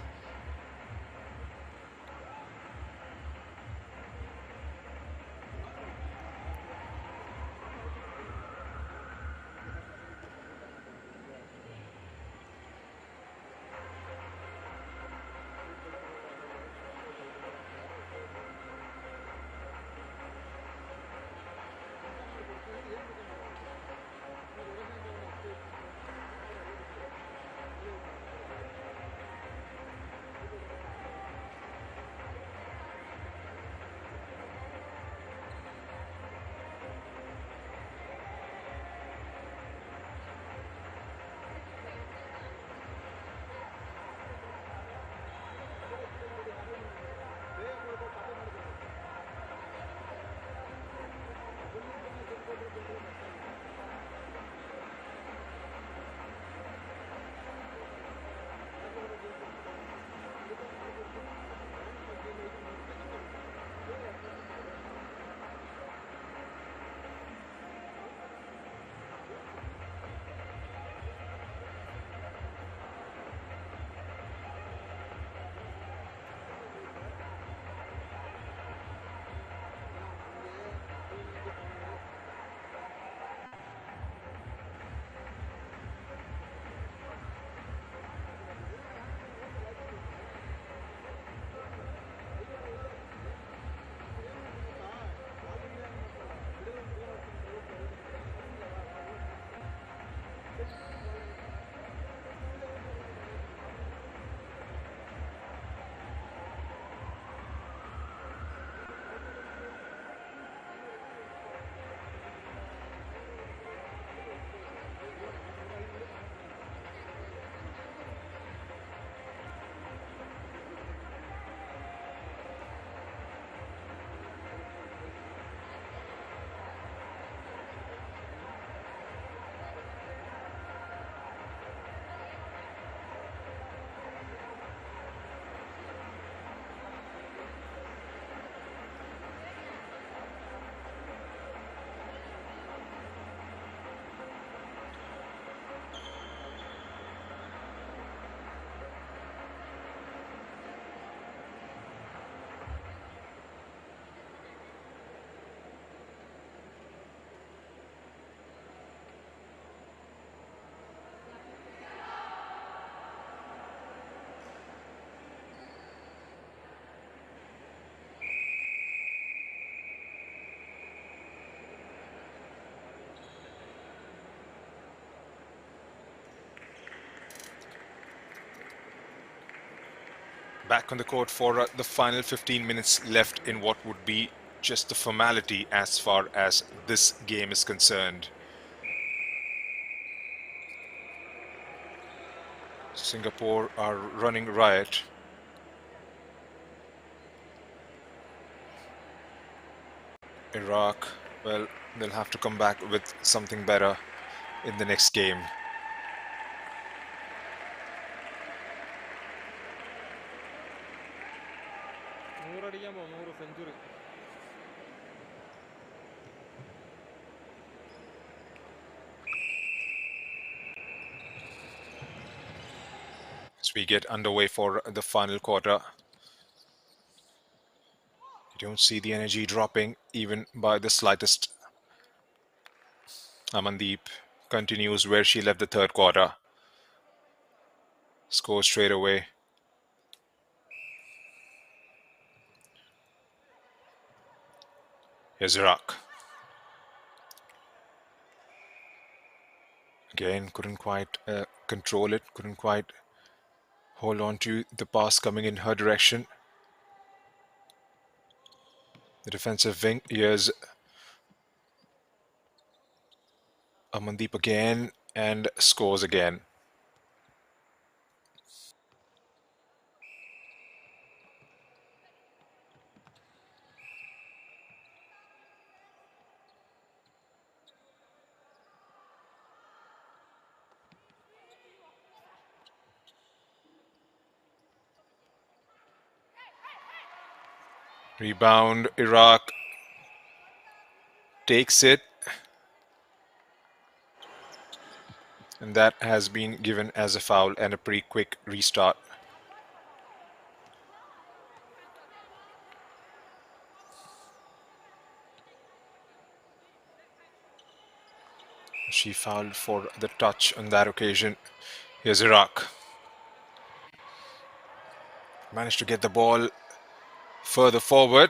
Back on the court for the final 15 minutes left in what would be just the formality as far as this game is concerned. Singapore are running riot. Iraq, well, they'll have to come back with something better in the next game. As we get underway for the final quarter, you don't see the energy dropping even by the slightest. Amandeep continues where she left the third quarter. Scores straight away. Here's Iraq. Again, couldn't quite control it, couldn't quite hold on to the pass coming in her direction. The defensive wing, here's Amandeep again and scores again. Rebound, Iraq takes it. And that has been given as a foul and a pretty quick restart. She fouled for the touch on that occasion. Here's Iraq. Managed to get the ball further forward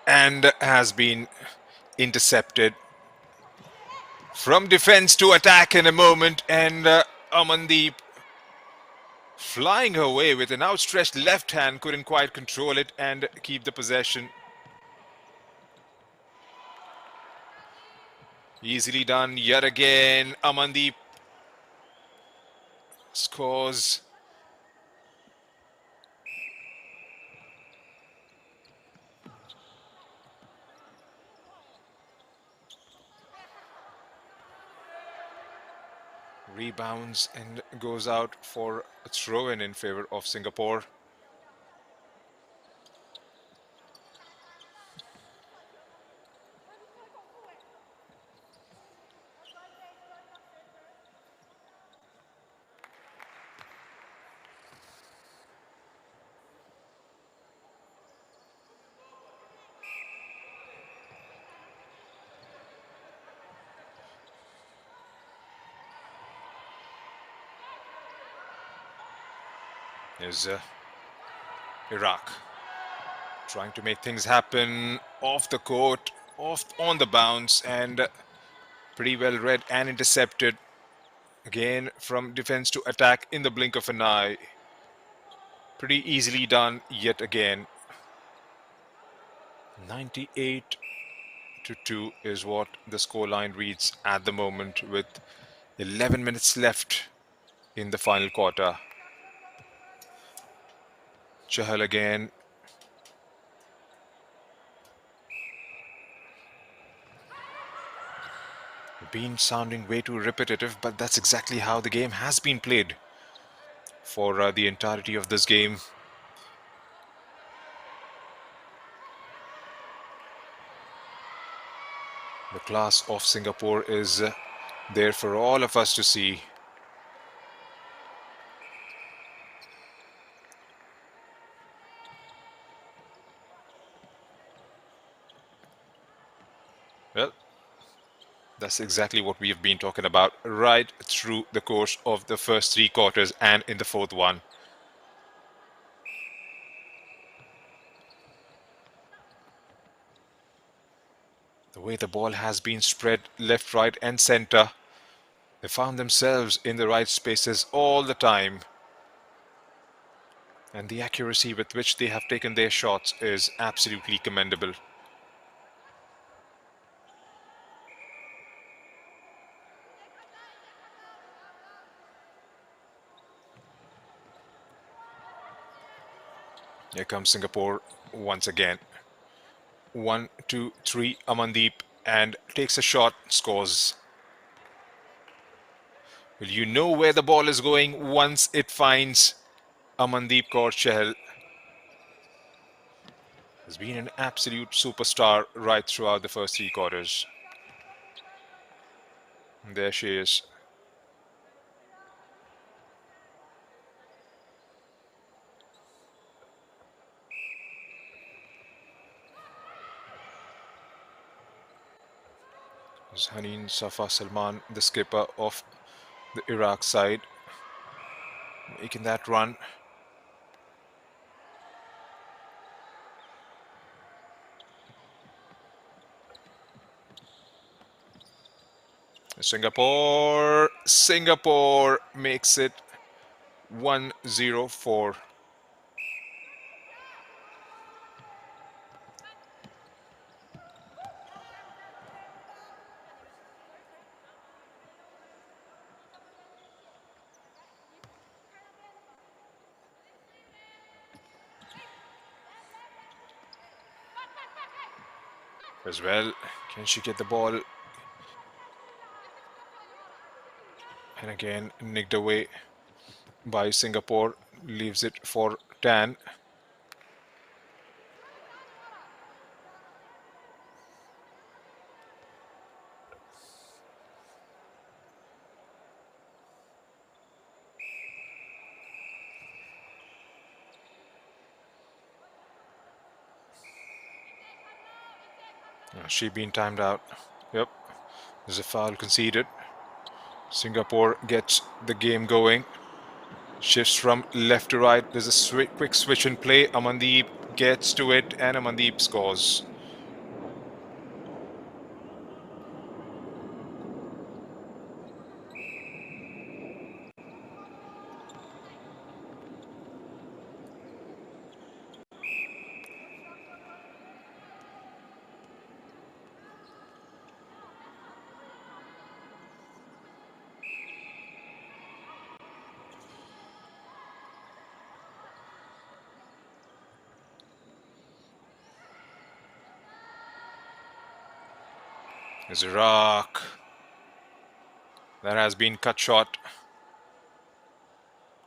and has been intercepted. From defense to attack in a moment, and Amandeep flying her way with an outstretched left hand, couldn't quite control it and keep the possession. Easily done yet again. Amandeep scores. Rebounds and goes out for a throw-in in favor of Singapore. Is Iraq trying to make things happen off the court, off on the bounce, and pretty well read and intercepted. Again, from defense to attack in the blink of an eye. Pretty easily done yet again. 98-2 is what the scoreline reads at the moment, with 11 minutes left in the final quarter. Chahal again. Been sounding way too repetitive, but that's exactly how the game has been played for the entirety of this game. The class of Singapore is there for all of us to see. Well, that's exactly what we have been talking about right through the course of the first three quarters and in the fourth one. The way the ball has been spread left, right, and center, they found themselves in the right spaces all the time. And the accuracy with which they have taken their shots is absolutely commendable. Here comes Singapore once again. 1, 2, 3, Amandeep, and takes a shot, scores. Well, you know where the ball is going once it finds Amandeep Kaur Chahal. has been an absolute superstar right throughout the first 3 quarters. And there she is. This is Haneen Safa Salman, the skipper of the Iraq side, making that run. Singapore makes it 1-0-4. As well, can she get the ball? And again, nicked away by Singapore, leaves it for Tan. She been timed out. Yep, there's a foul conceded. Singapore gets the game going. Shifts from left to right. There's a quick switch in play. Amandeep gets to it and Amandeep scores. There's Iraq. That has been cut short.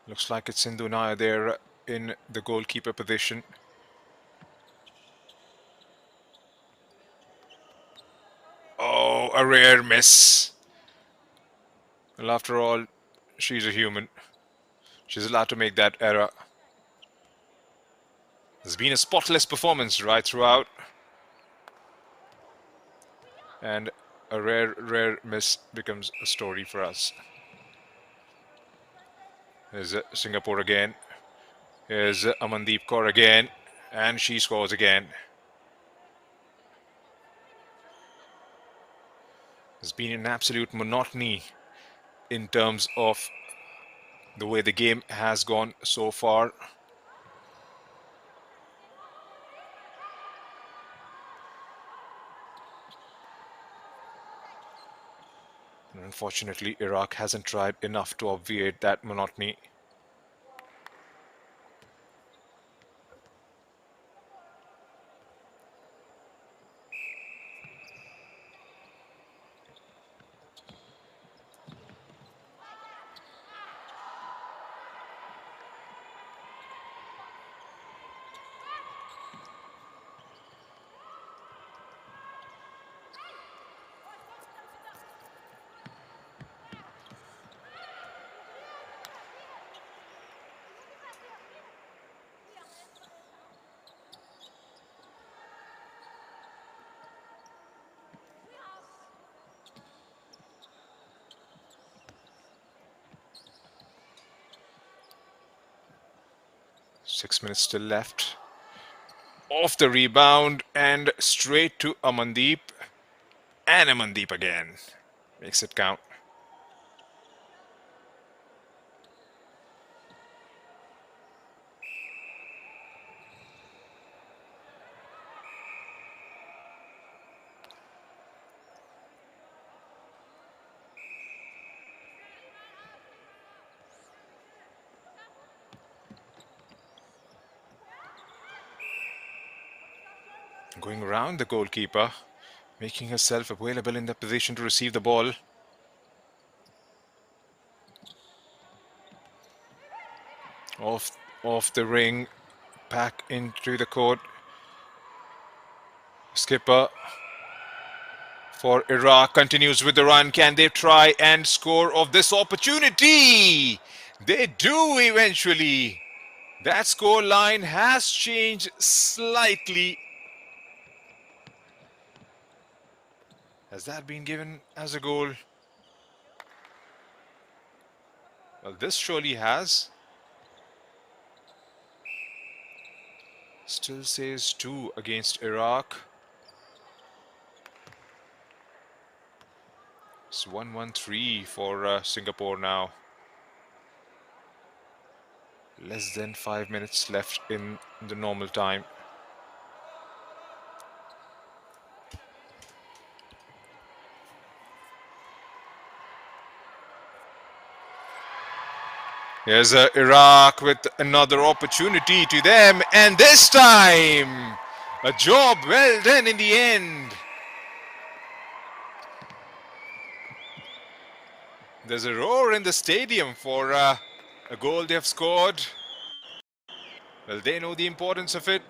Looks like it's Sindhu Naya there in the goalkeeper position. Oh, a rare miss. Well, after all, she's a human. She's allowed to make that error. There's been a spotless performance right throughout. And a rare miss becomes a story for us. Here's Singapore again. Here's Amandeep Kaur again. And she scores again. There's been an absolute monotony in terms of the way the game has gone so far. And unfortunately, Iraq hasn't tried enough to obviate that monotony. Six minutes still left. Off the rebound and straight to Amandeep. And Amandeep again. Makes it count. Going around the goalkeeper, making herself available in the position to receive the ball. Off the ring, back into the court. Skipper for Iraq continues with the run. Can they try and score off this opportunity? They do eventually. That score line has changed slightly. Has that been given as a goal? Well, this surely has. Still says 2 against Iraq. It's 1-1-3 for Singapore now. Less than 5 minutes left in the normal time. Here's Iraq with another opportunity to them, and this time a job well done in the end. There's a roar in the stadium for a goal they've scored. Well, they know the importance of it.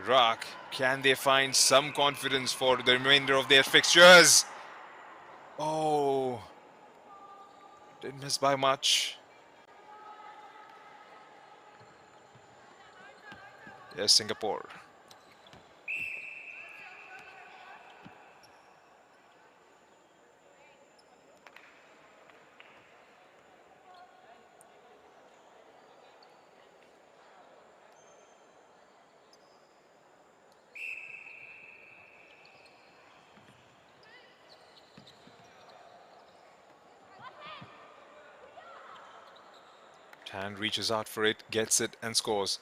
Iraq, can they find some confidence for the remainder of their fixtures? Oh, didn't miss by much. Yes, Singapore. Tan reaches out for it, gets it, and scores.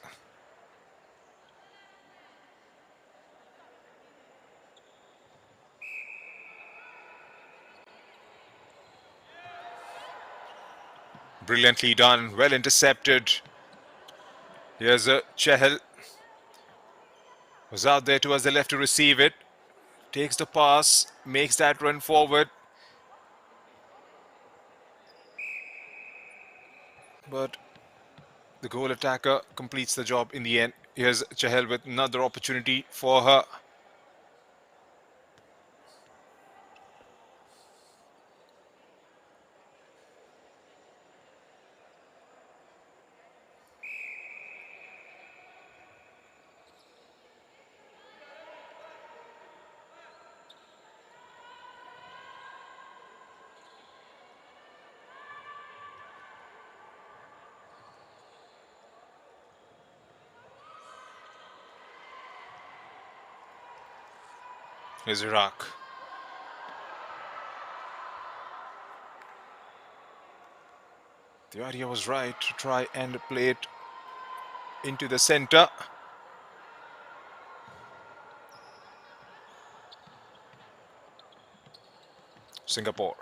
Brilliantly done, well intercepted. Here's a Chehel. Was out there towards the left to receive it. Takes the pass, makes that run forward. But the goal attacker completes the job in the end. Here's Chahel with another opportunity for her. Here's Iraq. The idea was right to try and play it into the center. Singapore.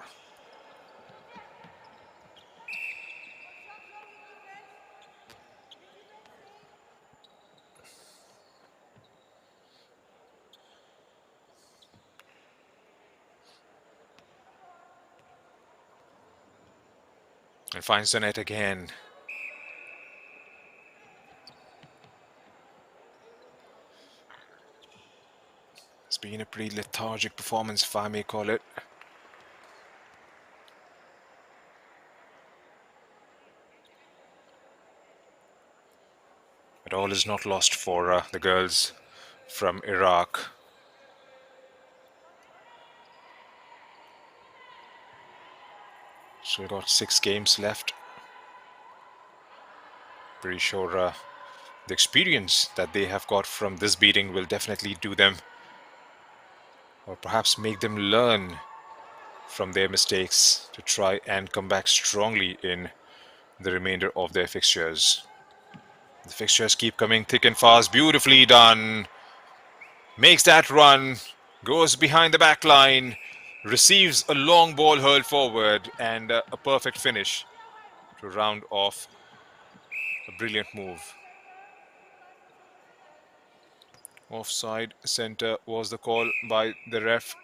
And finds the net again. It's been a pretty lethargic performance, if I may call it. But all is not lost for the girls from Iraq. So we got 6 games left. Pretty sure the experience that they have got from this beating will definitely do them, or perhaps make them learn from their mistakes to try and come back strongly in the remainder of their fixtures. The fixtures keep coming thick and fast. Beautifully done. Makes that run, goes behind the back line, receives a long ball hurled forward, and a perfect finish to round off a brilliant move. Offside center was the call by the ref.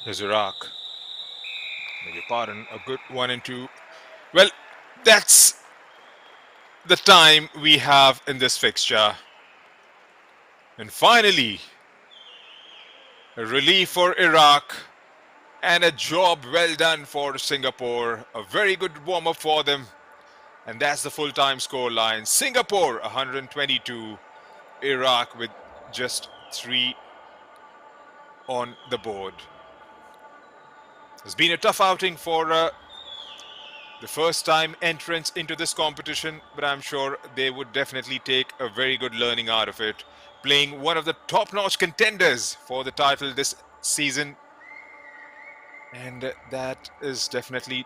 Here's Iraq. Beg your pardon, a good 1 and 2. Well, that's the time we have in this fixture. And finally, a relief for Iraq and a job well done for Singapore. A very good warm up for them. And that's the full time score line. Singapore 122, Iraq with just 3 on the board. It's been a tough outing for the first time entrance into this competition, but I'm sure they would definitely take a very good learning out of it. Playing one of the top-notch contenders for the title this season, and that is definitely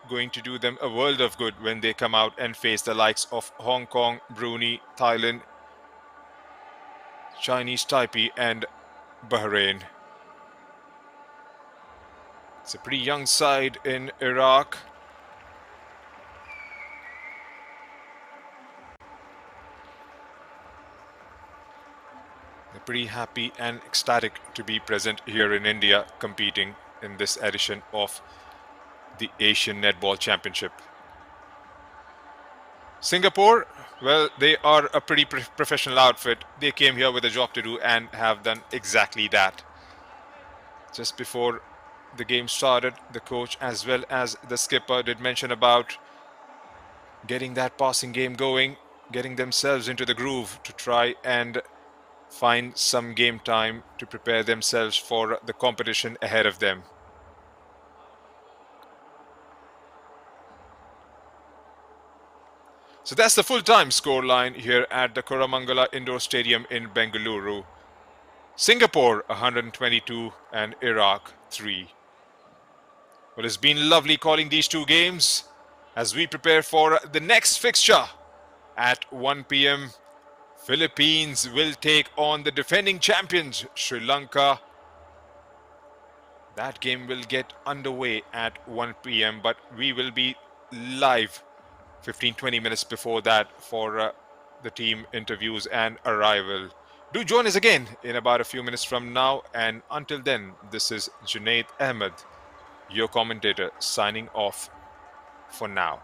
going to do them a world of good when they come out and face the likes of Hong Kong, Brunei, Thailand, Chinese Taipei, and Bahrain. It's a pretty young side in Iraq. They're pretty happy and ecstatic to be present here in India competing in this edition of the Asian Netball Championship. Singapore, well, they are a pretty professional outfit. They came here with a job to do and have done exactly that. Just before the game started, the coach as well as the skipper did mention about getting that passing game going, getting themselves into the groove to try and find some game time to prepare themselves for the competition ahead of them. So that's the full-time scoreline here at the Koramangala Indoor Stadium in Bengaluru. Singapore 122 and Iraq 3. Well, it's been lovely calling these two games as we prepare for the next fixture at 1 p.m. Philippines will take on the defending champions, Sri Lanka. That game will get underway at 1 p.m. but we will be live 15-20 minutes before that for the team interviews and arrival. Do join us again in about a few minutes from now, and until then, this is Junaid Ahmed, your commentator, signing off for now.